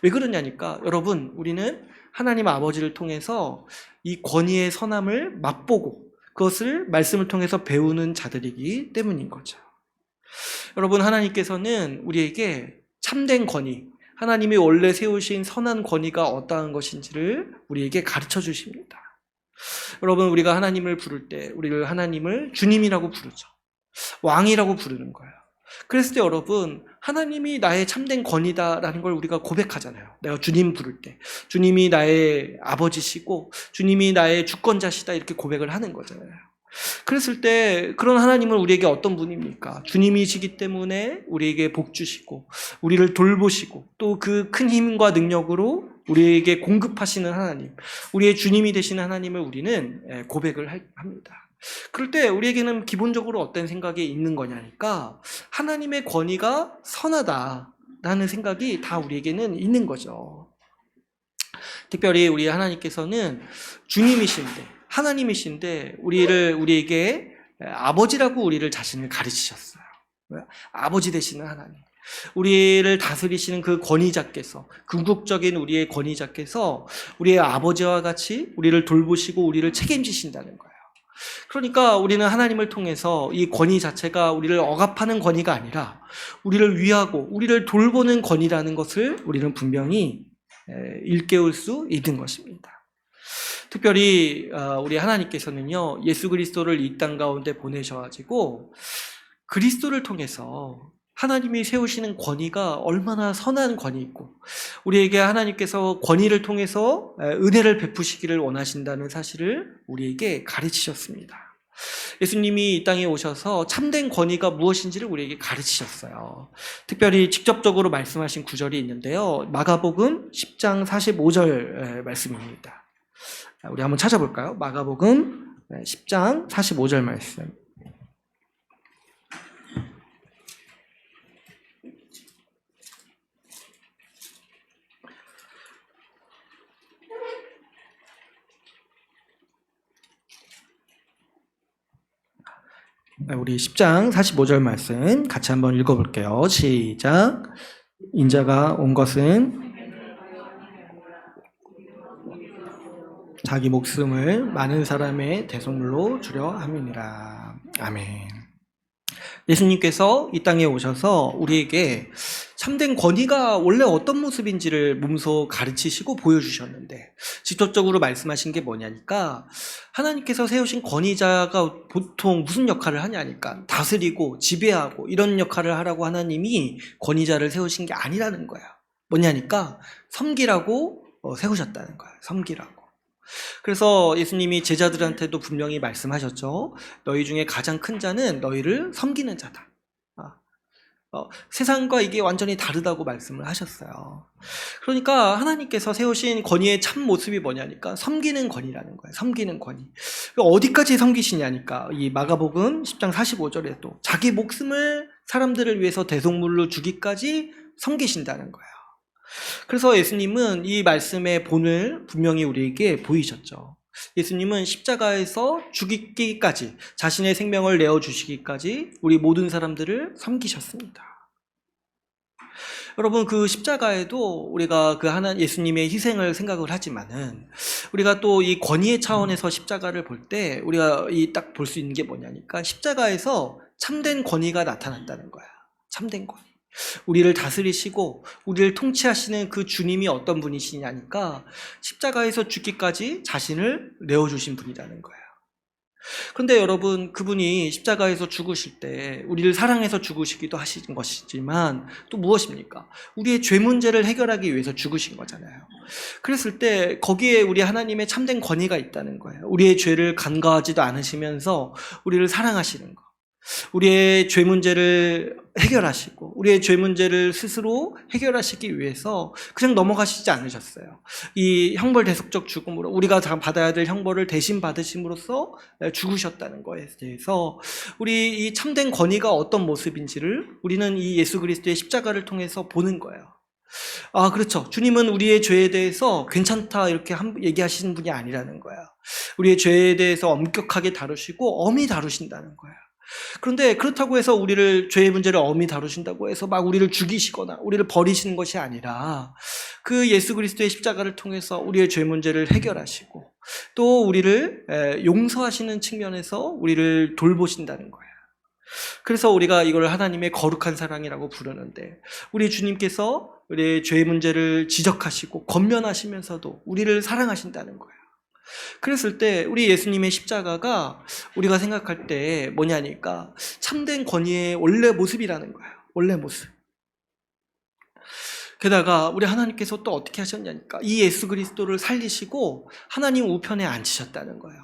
왜 그러냐니까 여러분, 우리는 하나님 아버지를 통해서 이 권위의 선함을 맛보고 그것을 말씀을 통해서 배우는 자들이기 때문인 거죠. 여러분, 하나님께서는 우리에게 참된 권위, 하나님이 원래 세우신 선한 권위가 어떠한 것인지를 우리에게 가르쳐 주십니다. 여러분, 우리가 하나님을 부를 때 우리를 하나님을 주님이라고 부르죠. 왕이라고 부르는 거예요. 그랬을 때 여러분, 하나님이 나의 참된 권위다라는 걸 우리가 고백하잖아요. 내가 주님 부를 때 주님이 나의 아버지시고 주님이 나의 주권자시다 이렇게 고백을 하는 거잖아요. 그랬을 때 그런 하나님은 우리에게 어떤 분입니까? 주님이시기 때문에 우리에게 복 주시고 우리를 돌보시고 또 그 큰 힘과 능력으로 우리에게 공급하시는 하나님, 우리의 주님이 되시는 하나님을 우리는 고백을 합니다. 그럴 때 우리에게는 기본적으로 어떤 생각이 있는 거냐니까 하나님의 권위가 선하다라는 생각이 다 우리에게는 있는 거죠. 특별히 우리 하나님께서는 주님이신데 하나님이신데 우리에게 아버지라고 우리를 자신을 가르치셨어요. 아버지 되시는 하나님, 우리를 다스리시는 그 권위자께서, 궁극적인 우리의 권위자께서 우리의 아버지와 같이 우리를 돌보시고 우리를 책임지신다는 거예요. 그러니까 우리는 하나님을 통해서 이 권위 자체가 우리를 억압하는 권위가 아니라 우리를 위하고 우리를 돌보는 권위라는 것을 우리는 분명히 일깨울 수 있는 것입니다. 특별히 우리 하나님께서는요, 예수 그리스도를 이 땅 가운데 보내셔가지고 그리스도를 통해서 하나님이 세우시는 권위가 얼마나 선한 권위이고 우리에게 하나님께서 권위를 통해서 은혜를 베푸시기를 원하신다는 사실을 우리에게 가르치셨습니다. 예수님이 이 땅에 오셔서 참된 권위가 무엇인지를 우리에게 가르치셨어요. 특별히 직접적으로 말씀하신 구절이 있는데요. 마가복음 10장 45절 말씀입니다. 우리 한번 찾아볼까요? 마가복음 10장 45절 말씀. 우리 10장 45절 말씀 같이 한번 읽어볼게요. 시작. 인자가 온 것은 자기 목숨을 많은 사람의 대속물로 주려 함이니라. 아멘. 예수님께서 이 땅에 오셔서 우리에게 참된 권위가 원래 어떤 모습인지를 몸소 가르치시고 보여주셨는데, 직접적으로 말씀하신 게 뭐냐니까, 하나님께서 세우신 권위자가 보통 무슨 역할을 하냐니까, 다스리고 지배하고 이런 역할을 하라고 하나님이 권위자를 세우신 게 아니라는 거야. 뭐냐니까 섬기라고 세우셨다는 거야. 섬기라고. 그래서 예수님이 제자들한테도 분명히 말씀하셨죠. 너희 중에 가장 큰 자는 너희를 섬기는 자다. 세상과 이게 완전히 다르다고 말씀을 하셨어요. 그러니까 하나님께서 세우신 권위의 참 모습이 뭐냐니까 섬기는 권위라는 거예요. 섬기는 권위. 어디까지 섬기시냐니까 이 마가복음 10장 45절에도 자기 목숨을 사람들을 위해서 대속물로 주기까지 섬기신다는 거예요. 그래서 예수님은 이 말씀의 본을 분명히 우리에게 보이셨죠. 예수님은 십자가에서 죽이기까지, 자신의 생명을 내어주시기까지 우리 모든 사람들을 섬기셨습니다. 여러분, 그 십자가에도 우리가 그 예수님의 희생을 생각을 하지만은, 우리가 또 이 권위의 차원에서 십자가를 볼 때 우리가 딱 볼 수 있는 게 뭐냐니까, 십자가에서 참된 권위가 나타났다는 거야. 참된 권위. 우리를 다스리시고 우리를 통치하시는 그 주님이 어떤 분이시냐니까, 십자가에서 죽기까지 자신을 내어주신 분이라는 거예요. 그런데 여러분, 그분이 십자가에서 죽으실 때 우리를 사랑해서 죽으시기도 하신 것이지만 또 무엇입니까? 우리의 죄 문제를 해결하기 위해서 죽으신 거잖아요. 그랬을 때 거기에 우리 하나님의 참된 권위가 있다는 거예요. 우리의 죄를 간과하지도 않으시면서 우리를 사랑하시는 거. 우리의 죄 문제를 해결하시고 우리의 죄 문제를 스스로 해결하시기 위해서 그냥 넘어가시지 않으셨어요. 이 형벌 대속적 죽음으로 우리가 받아야 될 형벌을 대신 받으심으로써 죽으셨다는 것에 대해서 우리 이 참된 권위가 어떤 모습인지를 우리는 이 예수 그리스도의 십자가를 통해서 보는 거예요. 그렇죠. 주님은 우리의 죄에 대해서 괜찮다 이렇게 얘기하시는 분이 아니라는 거야. 우리의 죄에 대해서 엄격하게 다루시고 엄히 다루신다는 거야. 그런데 그렇다고 해서 우리를, 죄의 문제를 엄히 다루신다고 해서 막 우리를 죽이시거나 우리를 버리시는 것이 아니라, 그 예수 그리스도의 십자가를 통해서 우리의 죄 문제를 해결하시고 또 우리를 용서하시는 측면에서 우리를 돌보신다는 거예요. 그래서 우리가 이걸 하나님의 거룩한 사랑이라고 부르는데, 우리 주님께서 우리의 죄의 문제를 지적하시고 권면하시면서도 우리를 사랑하신다는 거예요. 그랬을 때 우리 예수님의 십자가가 우리가 생각할 때 뭐냐니까, 참된 권위의 원래 모습이라는 거예요. 원래 모습. 게다가 우리 하나님께서 또 어떻게 하셨냐니까, 이 예수 그리스도를 살리시고 하나님 우편에 앉히셨다는 거예요.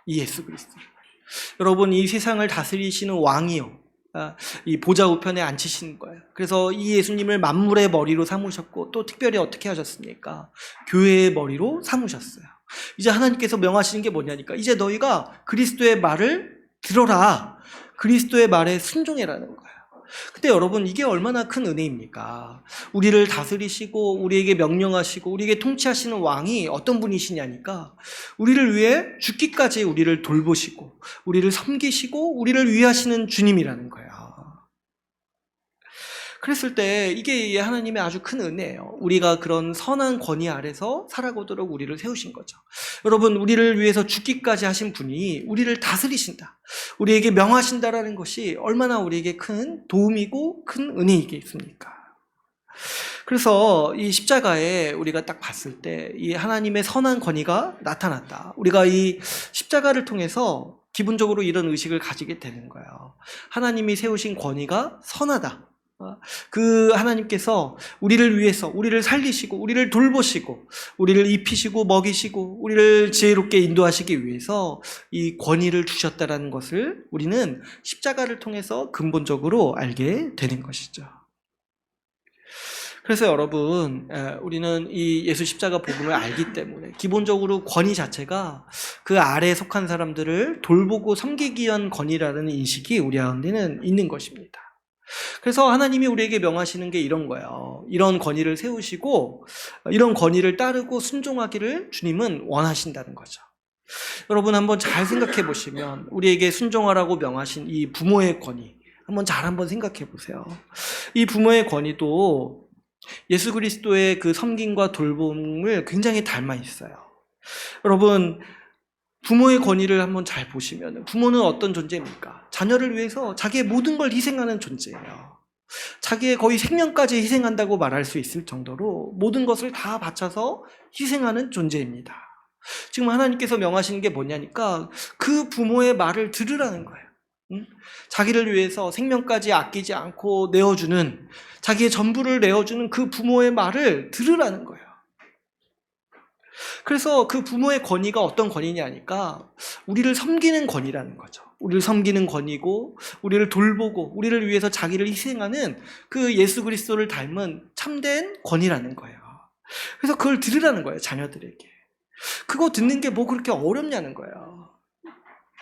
이 예수 그리스도를. 여러분, 이 세상을 다스리시는 왕이요, 이 보좌 우편에 앉히신 거예요. 그래서 이 예수님을 만물의 머리로 삼으셨고 또 특별히 어떻게 하셨습니까? 교회의 머리로 삼으셨어요. 이제 하나님께서 명하시는 게 뭐냐니까, 이제 너희가 그리스도의 말을 들어라. 그리스도의 말에 순종해라는 거예요. 근데 여러분, 이게 얼마나 큰 은혜입니까? 우리를 다스리시고 우리에게 명령하시고 우리에게 통치하시는 왕이 어떤 분이시냐니까, 우리를 위해 죽기까지 우리를 돌보시고 우리를 섬기시고 우리를 위하시는 주님이라는 거예요. 그랬을 때 이게 하나님의 아주 큰 은혜예요. 우리가 그런 선한 권위 아래서 살아가도록 우리를 세우신 거죠. 여러분, 우리를 위해서 죽기까지 하신 분이 우리를 다스리신다, 우리에게 명하신다라는 것이 얼마나 우리에게 큰 도움이고 큰 은혜이겠습니까? 그래서 이 십자가에 우리가 딱 봤을 때 이 하나님의 선한 권위가 나타났다. 우리가 이 십자가를 통해서 기본적으로 이런 의식을 가지게 되는 거예요. 하나님이 세우신 권위가 선하다. 그 하나님께서 우리를 위해서 우리를 살리시고 우리를 돌보시고 우리를 입히시고 먹이시고 우리를 지혜롭게 인도하시기 위해서 이 권위를 주셨다는 것을 우리는 십자가를 통해서 근본적으로 알게 되는 것이죠. 그래서 여러분, 우리는 이 예수 십자가 복음을 알기 때문에 기본적으로 권위 자체가 그 아래에 속한 사람들을 돌보고 섬기기 위한 권위라는 인식이 우리 가운데는 있는 것입니다. 그래서 하나님이 우리에게 명하시는 게 이런 거예요. 이런 권위를 세우시고 이런 권위를 따르고 순종하기를 주님은 원하신다는 거죠. 여러분 한번 잘 생각해 보시면 우리에게 순종하라고 명하신 이 부모의 권위 한번 생각해 보세요. 이 부모의 권위도 예수 그리스도의 그 섬김과 돌봄을 굉장히 닮아 있어요. 여러분 부모의 권위를 한번 잘 보시면 부모는 어떤 존재입니까? 자녀를 위해서 자기의 모든 걸 희생하는 존재예요. 자기의 거의 생명까지 희생한다고 말할 수 있을 정도로 모든 것을 다 바쳐서 희생하는 존재입니다. 지금 하나님께서 명하시는 게 뭐냐니까 그 부모의 말을 들으라는 거예요. 자기를 위해서 생명까지 아끼지 않고 내어주는, 자기의 전부를 내어주는 그 부모의 말을 들으라는 거예요. 그래서 그 부모의 권위가 어떤 권위냐니까 우리를 섬기는 권위라는 거죠. 우리를 섬기는 권위고 우리를 돌보고 우리를 위해서 자기를 희생하는 그 예수 그리스도를 닮은 참된 권위라는 거예요. 그래서 그걸 들으라는 거예요, 자녀들에게. 그거 듣는 게 뭐 그렇게 어렵냐는 거예요.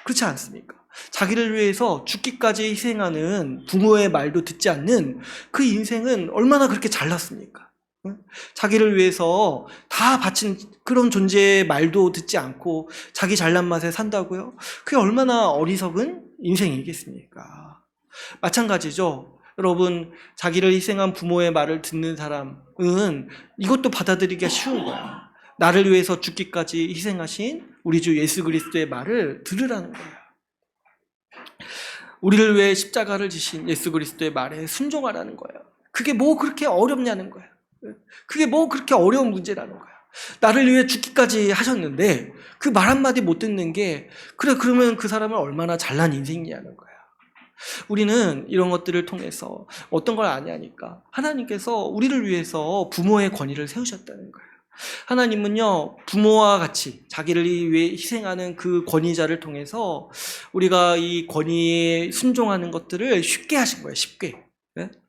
그렇지 않습니까? 자기를 위해서 죽기까지 희생하는 부모의 말도 듣지 않는 그 인생은 얼마나 그렇게 잘났습니까? 자기를 위해서 다 바친 그런 존재의 말도 듣지 않고 자기 잘난 맛에 산다고요? 그게 얼마나 어리석은 인생이겠습니까? 마찬가지죠. 여러분, 자기를 희생한 부모의 말을 듣는 사람은 이것도 받아들이기가 쉬운 거야. 나를 위해서 죽기까지 희생하신 우리 주 예수 그리스도의 말을 들으라는 거예요. 우리를 위해 십자가를 지신 예수 그리스도의 말에 순종하라는 거예요. 그게 뭐 그렇게 어렵냐는 거예요. 그게 뭐 그렇게 어려운 문제라는 거예요. 나를 위해 죽기까지 하셨는데 그 말 한마디 못 듣는 게 그래 그러면 그 사람은 얼마나 잘난 인생이냐는 거예요. 우리는 이런 것들을 통해서 어떤 걸 아냐니까 하나님께서 우리를 위해서 부모의 권위를 세우셨다는 거예요. 하나님은요 부모와 같이 자기를 위해 희생하는 그 권위자를 통해서 우리가 이 권위에 순종하는 것들을 쉽게 하신 거예요.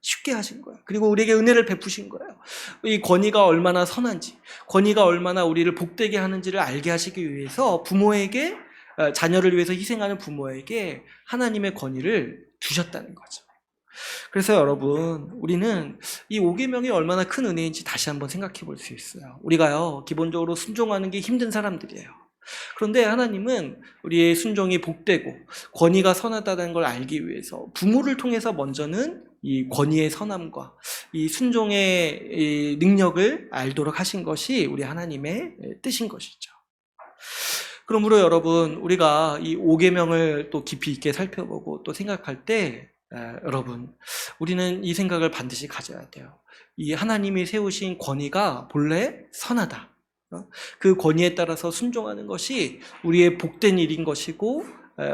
쉽게 하신 거예요. 그리고 우리에게 은혜를 베푸신 거예요. 이 권위가 얼마나 선한지, 권위가 얼마나 우리를 복되게 하는지를 알게 하시기 위해서 부모에게, 자녀를 위해서 희생하는 부모에게 하나님의 권위를 주셨다는 거죠. 그래서 여러분, 우리는 이 5계명이 얼마나 큰 은혜인지 다시 한번 생각해 볼 수 있어요. 우리가요, 기본적으로 순종하는 게 힘든 사람들이에요. 그런데 하나님은 우리의 순종이 복되고 권위가 선하다는 걸 알기 위해서 부모를 통해서 먼저는 이 권위의 선함과 이 순종의 이 능력을 알도록 하신 것이 우리 하나님의 뜻인 것이죠. 그러므로 여러분, 우리가 이 5계명을 또 깊이 있게 살펴보고 또 생각할 때 여러분, 우리는 이 생각을 반드시 가져야 돼요. 이 하나님이 세우신 권위가 본래 선하다. 그 권위에 따라서 순종하는 것이 우리의 복된 일인 것이고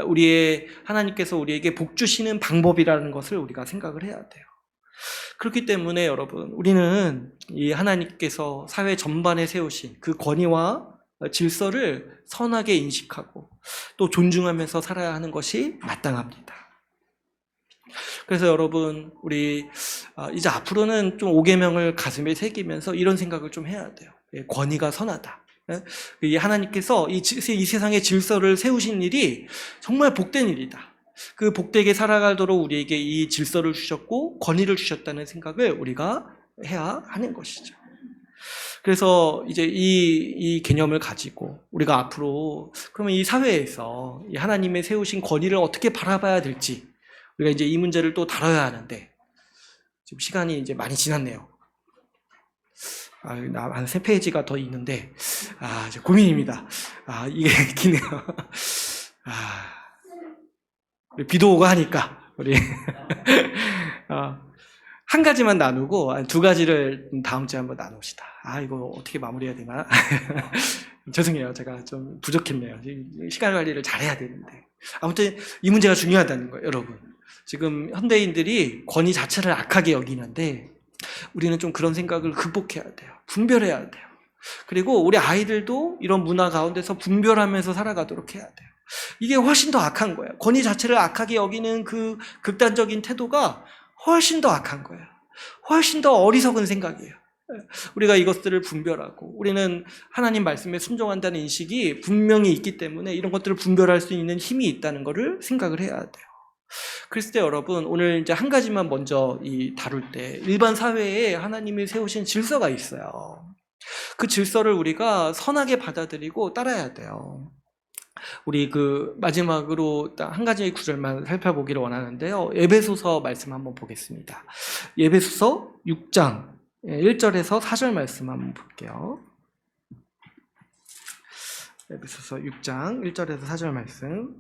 우리의 하나님께서 우리에게 복 주시는 방법이라는 것을 우리가 생각을 해야 돼요. 그렇기 때문에 여러분, 우리는 이 하나님께서 사회 전반에 세우신 그 권위와 질서를 선하게 인식하고 또 존중하면서 살아야 하는 것이 마땅합니다. 그래서 여러분, 우리 이제 앞으로는 좀 5계명을 가슴에 새기면서 이런 생각을 좀 해야 돼요. 권위가 선하다. 하나님께서 이 세상의 질서를 세우신 일이 정말 복된 일이다. 그 복되게 살아가도록 우리에게 이 질서를 주셨고 권위를 주셨다는 생각을 우리가 해야 하는 것이죠. 그래서 이제 이 개념을 가지고 우리가 앞으로 그러면 이 사회에서 이 하나님의 세우신 권위를 어떻게 바라봐야 될지 우리가 이제 이 문제를 또 다뤄야 하는데 지금 시간이 이제 많이 지났네요. 한 3페이지가 더 있는데 이제 고민입니다. 이게 기네요. 우리 비도 오고 하니까 우리 한 가지만 나누고 2가지를 다음 주에 한번 나눕시다. 이거 어떻게 마무리해야 되나? 죄송해요. 제가 좀 부족했네요. 시간 관리를 잘해야 되는데. 아무튼 이 문제가 중요하다는 거예요, 여러분. 지금 현대인들이 권위 자체를 악하게 여기는데 우리는 좀 그런 생각을 극복해야 돼요. 분별해야 돼요. 그리고 우리 아이들도 이런 문화 가운데서 분별하면서 살아가도록 해야 돼요. 이게 훨씬 더 악한 거예요. 권위 자체를 악하게 여기는 그 극단적인 태도가 훨씬 더 악한 거예요. 훨씬 더 어리석은 생각이에요. 우리가 이것들을 분별하고 우리는 하나님 말씀에 순종한다는 인식이 분명히 있기 때문에 이런 것들을 분별할 수 있는 힘이 있다는 것을 생각을 해야 돼요. 그랬을 때 여러분, 오늘 이제 한 가지만 먼저 다룰 때 일반 사회에 하나님이 세우신 질서가 있어요. 그 질서를 우리가 선하게 받아들이고 따라야 돼요. 우리 그 마지막으로 딱 한 가지 구절만 살펴보기를 원하는데요. 에베소서 말씀 한번 보겠습니다. 에베소서 6장 1절에서 4절 말씀 한번 볼게요. 에베소서 6장 1절에서 4절 말씀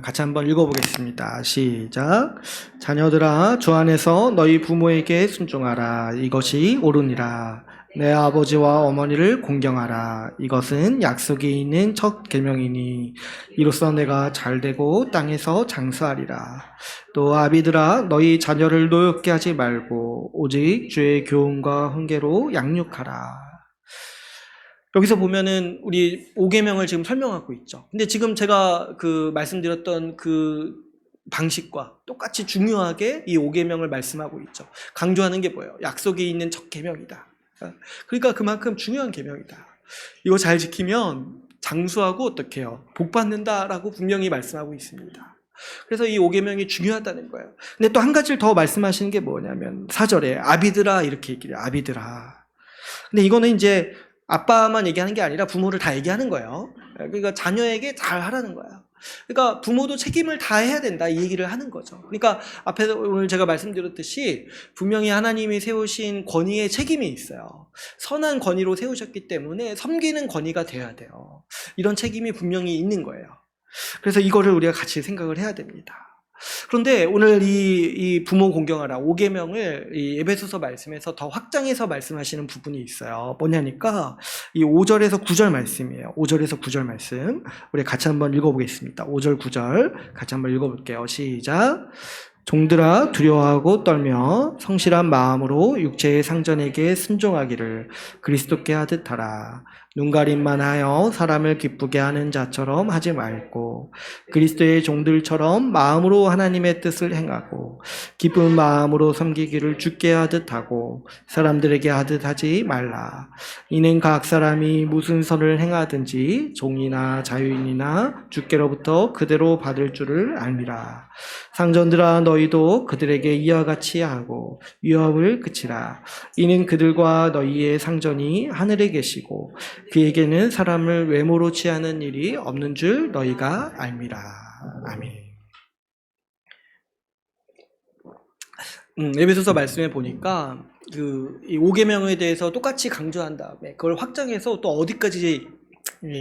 같이 한번 읽어보겠습니다. 시작. 자녀들아, 주 안에서 너희 부모에게 순종하라. 이것이 옳으니라. 내 아버지와 어머니를 공경하라. 이것은 약속이 있는 첫 계명이니 이로써 내가 잘되고 땅에서 장수하리라. 또 아비들아, 너희 자녀를 노엽게 하지 말고 오직 주의 교훈과 훈계로 양육하라. 여기서 보면은 우리 5계명을 지금 설명하고 있죠. 근데 지금 제가 그 말씀드렸던 그 방식과 똑같이 중요하게 이 5계명을 말씀하고 있죠. 강조하는 게 뭐예요? 약속이 있는 첫 계명이다. 그러니까 그만큼 중요한 계명이다. 이거 잘 지키면 장수하고 어떻게 해요? 복 받는다라고 분명히 말씀하고 있습니다. 그래서 이 5계명이 중요하다는 거예요. 근데 또 한 가지를 더 말씀하시는 게 뭐냐면 4절에 아비들아 이렇게 얘기해요. 아비들아. 근데 이거는 이제 아빠만 얘기하는 게 아니라 부모를 다 얘기하는 거예요. 그러니까 자녀에게 잘 하라는 거예요. 그러니까 부모도 책임을 다해야 된다 이 얘기를 하는 거죠. 그러니까 앞에서 오늘 제가 말씀드렸듯이 분명히 하나님이 세우신 권위에 책임이 있어요. 선한 권위로 세우셨기 때문에 섬기는 권위가 돼야 돼요. 이런 책임이 분명히 있는 거예요. 그래서 이거를 우리가 같이 생각을 해야 됩니다. 그런데 오늘 이 부모 공경하라 5계명을 이 에베소서 말씀에서 더 확장해서 말씀하시는 부분이 있어요. 뭐냐니까 이 5절에서 9절 말씀이에요. 5절에서 9절 말씀 우리 같이 한번 읽어보겠습니다. 5절 9절 같이 한번 읽어볼게요. 시작. 종들아 두려워하고 떨며 성실한 마음으로 육체의 상전에게 순종하기를 그리스도께 하듯 하라. 눈가림만 하여 사람을 기쁘게 하는 자처럼 하지 말고 그리스도의 종들처럼 마음으로 하나님의 뜻을 행하고 기쁜 마음으로 섬기기를 주께 하듯 하고 사람들에게 하듯 하지 말라. 이는 각 사람이 무슨 선을 행하든지 종이나 자유인이나 주께로부터 그대로 받을 줄을 알미라. 상전들아 너희도 그들에게 이와 같이 하고 위협을 그치라. 이는 그들과 너희의 상전이 하늘에 계시고 그에게는 사람을 외모로 취하는 일이 없는 줄 너희가 알미라. 아멘. 에베소서 말씀에 보니까 이 5계명에 대해서 똑같이 강조한 다음에 그걸 확장해서 또 어디까지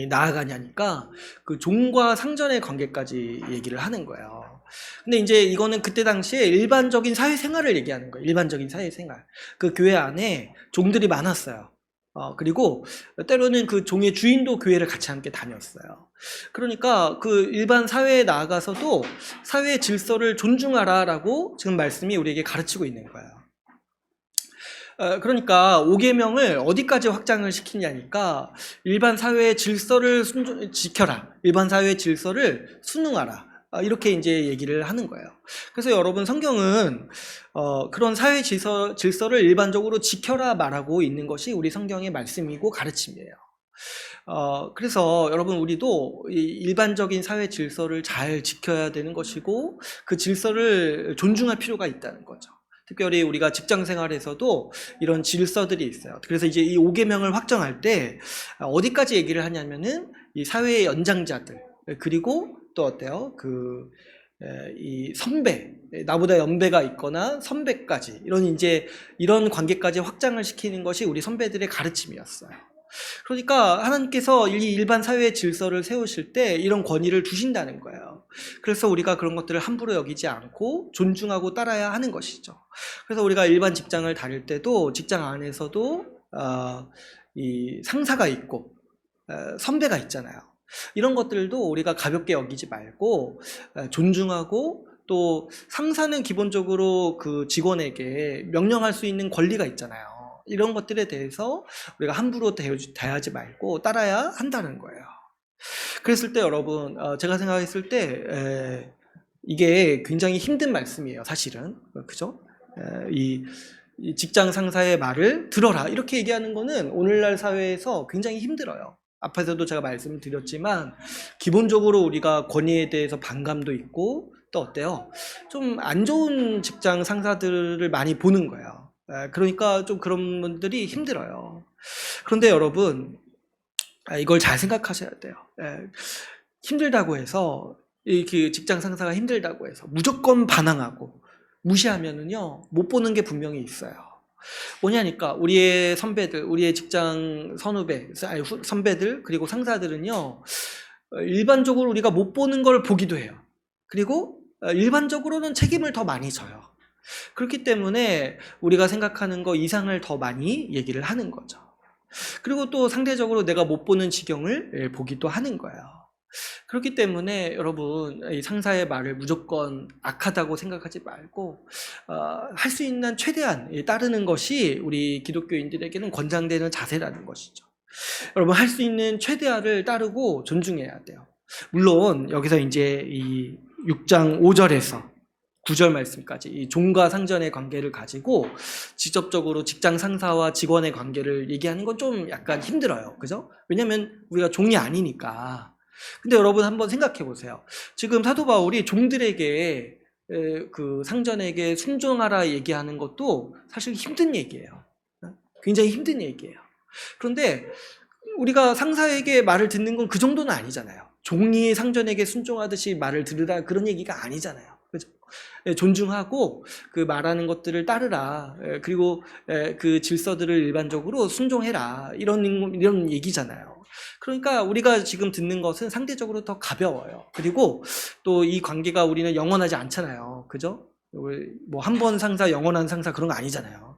나아가냐니까 그 종과 상전의 관계까지 얘기를 하는 거예요. 근데 이제 이거는 그때 당시에 일반적인 사회생활을 얘기하는 거예요. 일반적인 사회생활. 그 교회 안에 종들이 많았어요. 그리고 때로는 그 종의 주인도 교회를 같이 함께 다녔어요. 그러니까 그 일반 사회에 나아가서도 사회의 질서를 존중하라라고 지금 말씀이 우리에게 가르치고 있는 거예요. 그러니까 5계명을 어디까지 확장을 시키냐니까 일반 사회의 질서를 지켜라. 일반 사회의 질서를 순응하라. 이렇게 이제 얘기를 하는 거예요. 그래서 여러분 성경은 그런 사회 질서를 일반적으로 지켜라 말하고 있는 것이 우리 성경의 말씀이고 가르침이에요. 그래서 여러분 우리도 이 일반적인 사회 질서를 잘 지켜야 되는 것이고 그 질서를 존중할 필요가 있다는 거죠. 특별히 우리가 직장 생활에서도 이런 질서들이 있어요. 그래서 이제 이 5계명을 확정할 때 어디까지 얘기를 하냐면은 이 사회의 연장자들 그리고 또 어때요? 이 선배, 나보다 연배가 있거나 선배까지 이런 관계까지 확장을 시키는 것이 우리 선배들의 가르침이었어요. 그러니까 하나님께서 이 일반 사회의 질서를 세우실 때 이런 권위를 두신다는 거예요. 그래서 우리가 그런 것들을 함부로 여기지 않고 존중하고 따라야 하는 것이죠. 그래서 우리가 일반 직장을 다닐 때도 직장 안에서도 이 상사가 있고 선배가 있잖아요. 이런 것들도 우리가 가볍게 여기지 말고 존중하고 또 상사는 기본적으로 그 직원에게 명령할 수 있는 권리가 있잖아요. 이런 것들에 대해서 우리가 함부로 대하지 말고 따라야 한다는 거예요. 그랬을 때 여러분 제가 생각했을 때 이게 굉장히 힘든 말씀이에요. 사실은 그죠? 이 직장 상사의 말을 들어라 이렇게 얘기하는 거는 오늘날 사회에서 굉장히 힘들어요. 앞에서도 제가 말씀을 드렸지만 기본적으로 우리가 권위에 대해서 반감도 있고 또 어때요? 좀 안 좋은 직장 상사들을 많이 보는 거예요. 그러니까 좀 그런 분들이 힘들어요. 그런데 여러분 이걸 잘 생각하셔야 돼요. 힘들다고 해서 그 직장 상사가 힘들다고 해서 무조건 반항하고 무시하면은요 못 보는 게 분명히 있어요. 뭐냐니까 우리의 선배들, 우리의 직장 선후배, 선배들 그리고 상사들은요 일반적으로 우리가 못 보는 걸 보기도 해요. 그리고 일반적으로는 책임을 더 많이 져요. 그렇기 때문에 우리가 생각하는 거 이상을 더 많이 얘기를 하는 거죠. 그리고 또 상대적으로 내가 못 보는 지경을 보기도 하는 거예요. 그렇기 때문에 여러분 이 상사의 말을 무조건 악하다고 생각하지 말고 할 수 있는 최대한 따르는 것이 우리 기독교인들에게는 권장되는 자세라는 것이죠. 여러분 할 수 있는 최대한을 따르고 존중해야 돼요. 물론 여기서 이제 이 6장 5절에서 9절 말씀까지 이 종과 상전의 관계를 가지고 직접적으로 직장 상사와 직원의 관계를 얘기하는 건 좀 약간 힘들어요. 그죠? 왜냐면 우리가 종이 아니니까. 근데 여러분 한번 생각해 보세요. 지금 사도 바울이 종들에게 그 상전에게 순종하라 얘기하는 것도 사실 힘든 얘기예요. 굉장히 힘든 얘기예요. 그런데 우리가 상사에게 말을 듣는 건 그 정도는 아니잖아요. 종이 상전에게 순종하듯이 말을 들으라 그런 얘기가 아니잖아요. 그죠? 존중하고 그 말하는 것들을 따르라. 그리고 그 질서들을 일반적으로 순종해라. 이런 얘기잖아요. 그러니까 우리가 지금 듣는 것은 상대적으로 더 가벼워요. 그리고 또 이 관계가 우리는 영원하지 않잖아요. 그죠? 뭐 한 번 상사, 영원한 상사 그런 거 아니잖아요.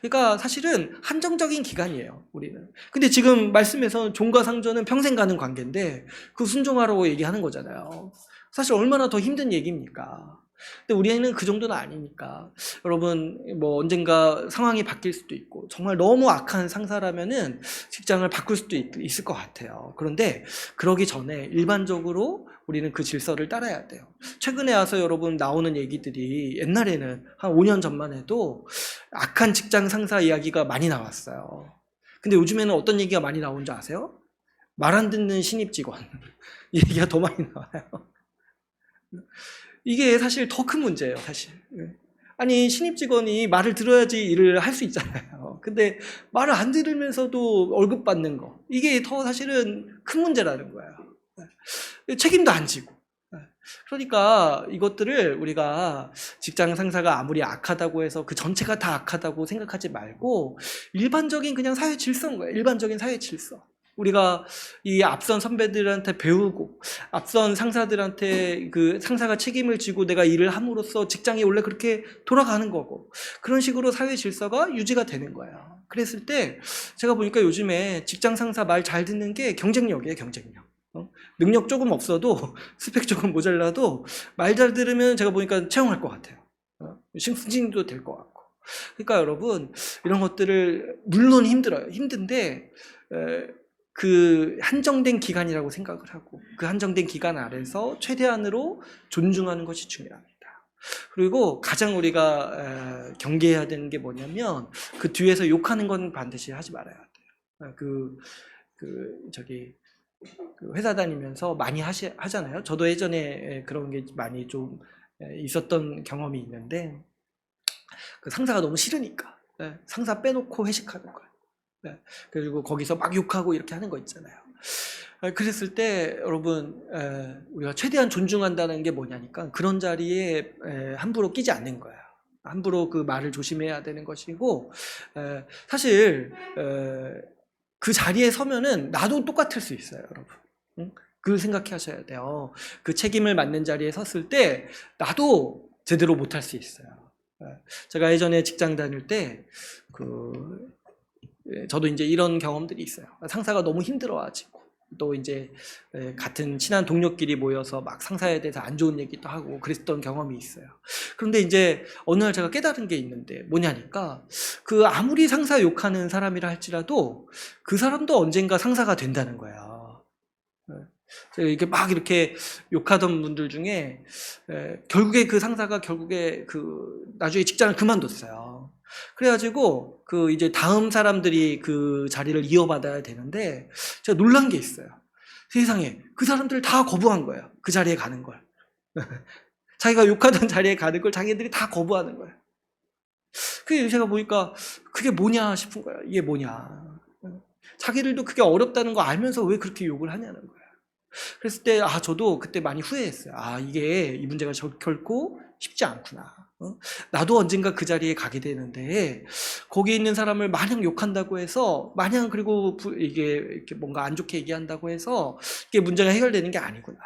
그러니까 사실은 한정적인 기간이에요, 우리는. 근데 지금 말씀에서 종과 상전은 평생 가는 관계인데 그 순종하라고 얘기하는 거잖아요. 사실 얼마나 더 힘든 얘기입니까? 근데 우리는 그 정도는 아니니까. 여러분 뭐 언젠가 상황이 바뀔 수도 있고 정말 너무 악한 상사라면은 직장을 바꿀 수도 있을 것 같아요. 그런데 그러기 전에 일반적으로 우리는 그 질서를 따라야 돼요. 최근에 와서 여러분 나오는 얘기들이 옛날에는 한 5년 전만 해도 악한 직장 상사 이야기가 많이 나왔어요. 근데 요즘에는 어떤 얘기가 많이 나오는 줄 아세요? 말 안 듣는 신입 직원 이 얘기가 더 많이 나와요. 이게 사실 더 큰 문제예요, 사실. 아니, 신입 직원이 말을 들어야지 일을 할 수 있잖아요. 근데 말을 안 들으면서도 월급 받는 거. 이게 더 사실은 큰 문제라는 거예요. 책임도 안 지고. 그러니까 이것들을 우리가 직장 상사가 아무리 악하다고 해서 그 전체가 다 악하다고 생각하지 말고 일반적인 그냥 사회 질서인 거예요. 일반적인 사회 질서. 우리가 이 앞선 선배들한테 배우고 앞선 상사들한테 그 상사가 책임을 지고 내가 일을 함으로써 직장이 원래 그렇게 돌아가는 거고 그런 식으로 사회 질서가 유지가 되는 거예요. 그랬을 때 제가 보니까 요즘에 직장 상사 말 잘 듣는 게 경쟁력이에요. 경쟁력. 능력 조금 없어도 스펙 조금 모자라도 말 잘 들으면 제가 보니까 채용할 것 같아요. 승진도 될 것 같고. 그러니까 여러분 이런 것들을 물론 힘들어요. 힘든데 그 한정된 기간이라고 생각을 하고 그 한정된 기간 아래서 최대한으로 존중하는 것이 중요합니다. 그리고 가장 우리가 경계해야 되는 게 뭐냐면 그 뒤에서 욕하는 건 반드시 하지 말아야 돼요. 그 회사 다니면서 많이 하잖아요. 저도 예전에 그런 게 많이 좀 있었던 경험이 있는데 그 상사가 너무 싫으니까 상사 빼놓고 회식하는 거예요. 그리고 거기서 막 욕하고 이렇게 하는 거 있잖아요. 그랬을 때 여러분 우리가 최대한 존중한다는 게 뭐냐니까 그런 자리에 함부로 끼지 않는 거예요. 함부로 그 말을 조심해야 되는 것이고 사실 그 자리에 서면은 나도 똑같을 수 있어요, 여러분. 그 생각하셔야 돼요. 그 책임을 맡는 자리에 섰을 때 나도 제대로 못할 수 있어요. 제가 예전에 직장 다닐 때 저도 이제 이런 경험들이 있어요. 상사가 너무 힘들어가지고 또 이제 같은 친한 동료끼리 모여서 막 상사에 대해서 안 좋은 얘기도 하고 그랬던 경험이 있어요. 그런데 이제 어느 날 제가 깨달은 게 있는데 뭐냐니까 그 아무리 상사 욕하는 사람이라 할지라도 그 사람도 언젠가 상사가 된다는 거예요. 이렇게 막 이렇게 욕하던 분들 중에 결국에 그 상사가 결국에 나중에 직장을 그만뒀어요. 그래가지고 이제 다음 사람들이 그 자리를 이어받아야 되는데 제가 놀란 게 있어요. 세상에 그 사람들 다 거부한 거예요. 그 자리에 가는 걸. 자기가 욕하던 자리에 가는 걸 자기들이 다 거부하는 거예요. 그게 제가 보니까 그게 뭐냐 싶은 거예요. 이게 뭐냐. 자기들도 그게 어렵다는 거 알면서 왜 그렇게 욕을 하냐는 거예요. 그랬을 때 저도 그때 많이 후회했어요. 이게 이 문제가 결코 쉽지 않구나. 나도 언젠가 그 자리에 가게 되는데 거기에 있는 사람을 마냥 욕한다고 해서 마냥 그리고 이게 이렇게 뭔가 안 좋게 얘기한다고 해서 이게 문제가 해결되는 게 아니구나.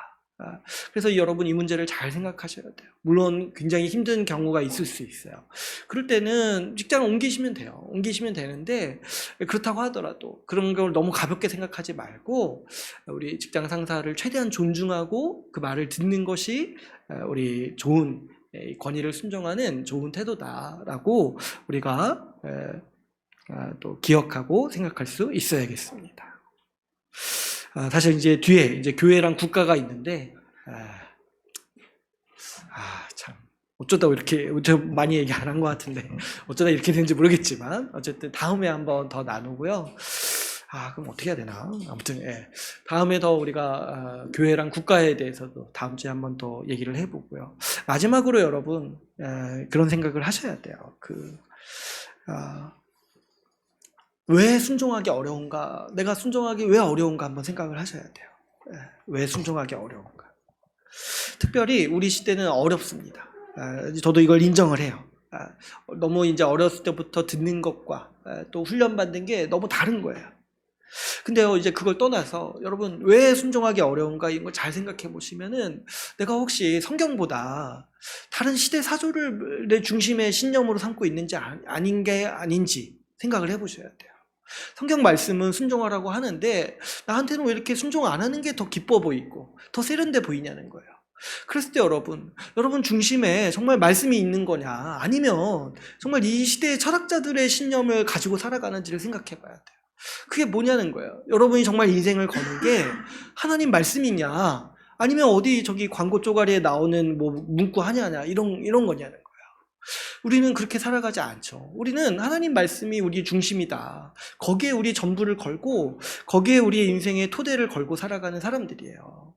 그래서 여러분 이 문제를 잘 생각하셔야 돼요. 물론 굉장히 힘든 경우가 있을 수 있어요. 그럴 때는 직장을 옮기시면 돼요. 옮기시면 되는데 그렇다고 하더라도 그런 걸 너무 가볍게 생각하지 말고 우리 직장 상사를 최대한 존중하고 그 말을 듣는 것이 우리 좋은 권위를 순종하는 좋은 태도다라고 우리가 또 기억하고 생각할 수 있어야겠습니다. 사실 이제 뒤에 이제 교회랑 국가가 있는데, 참. 어쩌다 이렇게, 많이 얘기 안 한 것 같은데, 어쩌다 이렇게 되는지 모르겠지만, 어쨌든 다음에 한번 더 나누고요. 그럼 어떻게 해야 되나? 아무튼, 다음에 더 우리가 교회랑 국가에 대해서도 다음 주에 한번 더 얘기를 해보고요. 마지막으로 여러분, 그런 생각을 하셔야 돼요. 왜 순종하기 어려운가? 내가 순종하기 왜 어려운가 한번 생각을 하셔야 돼요. 왜 순종하기 어려운가? 특별히 우리 시대는 어렵습니다. 저도 이걸 인정을 해요. 너무 이제 어렸을 때부터 듣는 것과 또 훈련받는 게 너무 다른 거예요. 근데요, 이제 그걸 떠나서 여러분 왜 순종하기 어려운가 이런 걸 잘 생각해 보시면은 내가 혹시 성경보다 다른 시대 사조를 내 중심의 신념으로 삼고 있는지 아닌 게 아닌지 생각을 해 보셔야 돼요. 성경 말씀은 순종하라고 하는데 나한테는 왜 이렇게 순종 안 하는 게 더 기뻐 보이고 더 세련돼 보이냐는 거예요. 그랬을 때 여러분 중심에 정말 말씀이 있는 거냐 아니면 정말 이 시대의 철학자들의 신념을 가지고 살아가는지를 생각해 봐야 돼요. 그게 뭐냐는 거예요. 여러분이 정말 인생을 거는 게 하나님 말씀이냐 아니면 어디 저기 광고 쪼가리에 나오는 뭐 문구 하냐냐 이런 거냐는 거예요. 우리는 그렇게 살아가지 않죠. 우리는 하나님 말씀이 우리 중심이다. 거기에 우리 전부를 걸고 거기에 우리의 인생의 토대를 걸고 살아가는 사람들이에요.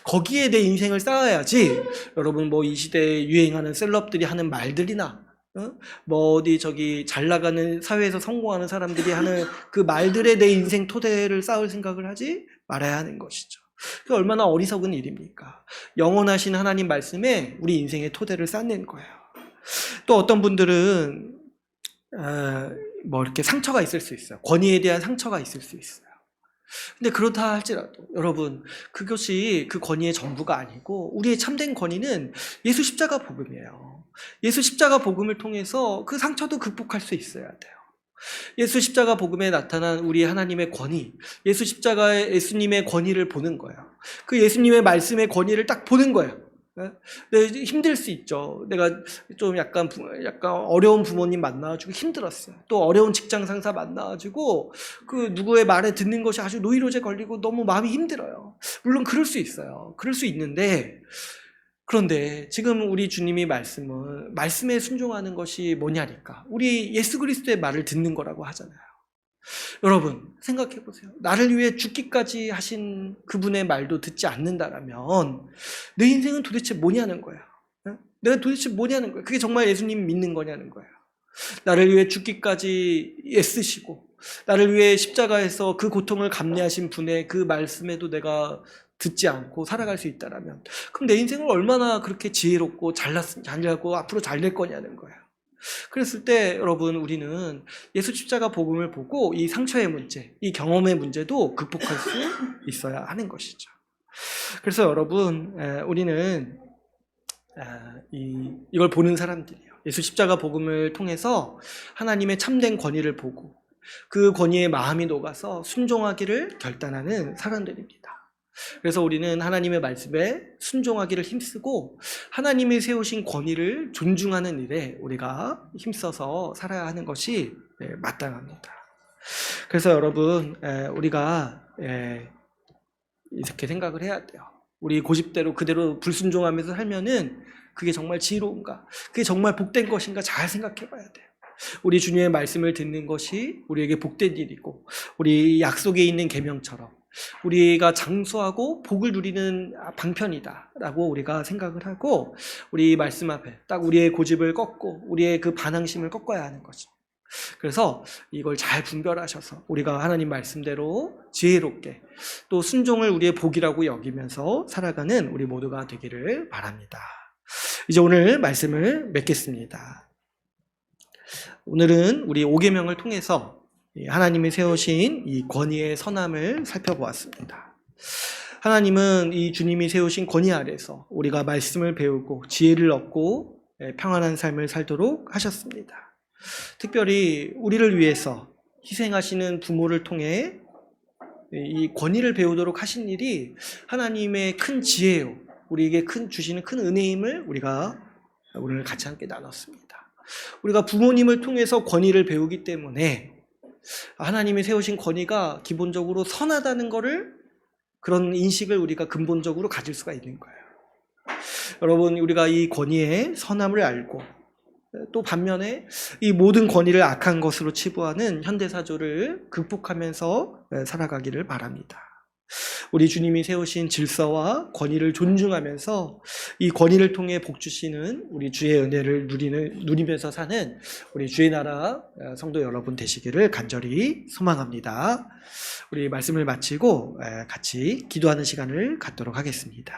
거기에 내 인생을 쌓아야지 여러분 뭐 이 시대에 유행하는 셀럽들이 하는 말들이나 뭐 어디 저기 잘 나가는 사회에서 성공하는 사람들이 하는 그 말들에 내 인생 토대를 쌓을 생각을 하지 말아야 하는 것이죠. 그게 얼마나 어리석은 일입니까? 영원하신 하나님 말씀에 우리 인생의 토대를 쌓는 거예요. 또 어떤 분들은 뭐 이렇게 상처가 있을 수 있어요. 권위에 대한 상처가 있을 수 있어요. 근데 그렇다 할지라도 여러분 그것이 그 권위의 전부가 아니고 우리의 참된 권위는 예수 십자가 복음이에요. 예수 십자가 복음을 통해서 그 상처도 극복할 수 있어야 돼요. 예수 십자가 복음에 나타난 우리 하나님의 권위, 예수 십자가의 예수님의 권위를 보는 거예요. 그 예수님의 말씀의 권위를 딱 보는 거예요. 네, 힘들 수 있죠. 내가 좀 약간 어려운 부모님 만나가지고 힘들었어요. 또 어려운 직장 상사 만나가지고 그 누구의 말에 듣는 것이 아주 노이로제 걸리고 너무 마음이 힘들어요. 물론 그럴 수 있어요. 그럴 수 있는데 그런데 지금 우리 주님이 말씀에 순종하는 것이 뭐냐니까. 우리 예수 그리스도의 말을 듣는 거라고 하잖아요. 여러분 생각해 보세요. 나를 위해 죽기까지 하신 그분의 말도 듣지 않는다라면 내 인생은 도대체 뭐냐는 거야. 내가 도대체 뭐냐는 거야. 그게 정말 예수님 믿는 거냐는 거야. 나를 위해 죽기까지 애쓰시고 나를 위해 십자가에서 그 고통을 감내하신 분의 그 말씀에도 내가 듣지 않고 살아갈 수 있다라면 그럼 내 인생을 얼마나 그렇게 지혜롭고 잘나고 앞으로 잘 될 거냐는 거야. 그랬을 때 여러분 우리는 예수 십자가 복음을 보고 이 상처의 문제, 이 경험의 문제도 극복할 수 있어야 하는 것이죠. 그래서 여러분 우리는 이걸 보는 사람들이에요. 예수 십자가 복음을 통해서 하나님의 참된 권위를 보고 그 권위에 마음이 녹아서 순종하기를 결단하는 사람들입니다. 그래서 우리는 하나님의 말씀에 순종하기를 힘쓰고 하나님이 세우신 권위를 존중하는 일에 우리가 힘써서 살아야 하는 것이 마땅합니다. 그래서 여러분 우리가 이렇게 생각을 해야 돼요. 우리 고집대로 그대로 불순종하면서 살면은 그게 정말 지혜로운가? 그게 정말 복된 것인가? 잘 생각해 봐야 돼요. 우리 주님의 말씀을 듣는 것이 우리에게 복된 일이고 우리 약속에 있는 계명처럼 우리가 장수하고 복을 누리는 방편이다라고 우리가 생각을 하고 우리 말씀 앞에 딱 우리의 고집을 꺾고 우리의 그 반항심을 꺾어야 하는 거죠. 그래서 이걸 잘 분별하셔서 우리가 하나님 말씀대로 지혜롭게 또 순종을 우리의 복이라고 여기면서 살아가는 우리 모두가 되기를 바랍니다. 이제 오늘 말씀을 맺겠습니다. 오늘은 우리 5계명을 통해서 하나님이 세우신 이 권위의 선함을 살펴보았습니다. 하나님은 이 주님이 세우신 권위 아래서 우리가 말씀을 배우고 지혜를 얻고 평안한 삶을 살도록 하셨습니다. 특별히 우리를 위해서 희생하시는 부모를 통해 이 권위를 배우도록 하신 일이 하나님의 큰 지혜요, 우리에게 주시는 큰 은혜임을 우리가 오늘 같이 함께 나눴습니다. 우리가 부모님을 통해서 권위를 배우기 때문에 하나님이 세우신 권위가 기본적으로 선하다는 것을, 그런 인식을 우리가 근본적으로 가질 수가 있는 거예요. 여러분, 우리가 이 권위의 선함을 알고 또 반면에 이 모든 권위를 악한 것으로 치부하는 현대사조를 극복하면서 살아가기를 바랍니다. 우리 주님이 세우신 질서와 권위를 존중하면서 이 권위를 통해 복 주시는 우리 주의 은혜를 누리면서 사는 우리 주의 나라 성도 여러분 되시기를 간절히 소망합니다. 우리 말씀을 마치고 같이 기도하는 시간을 갖도록 하겠습니다.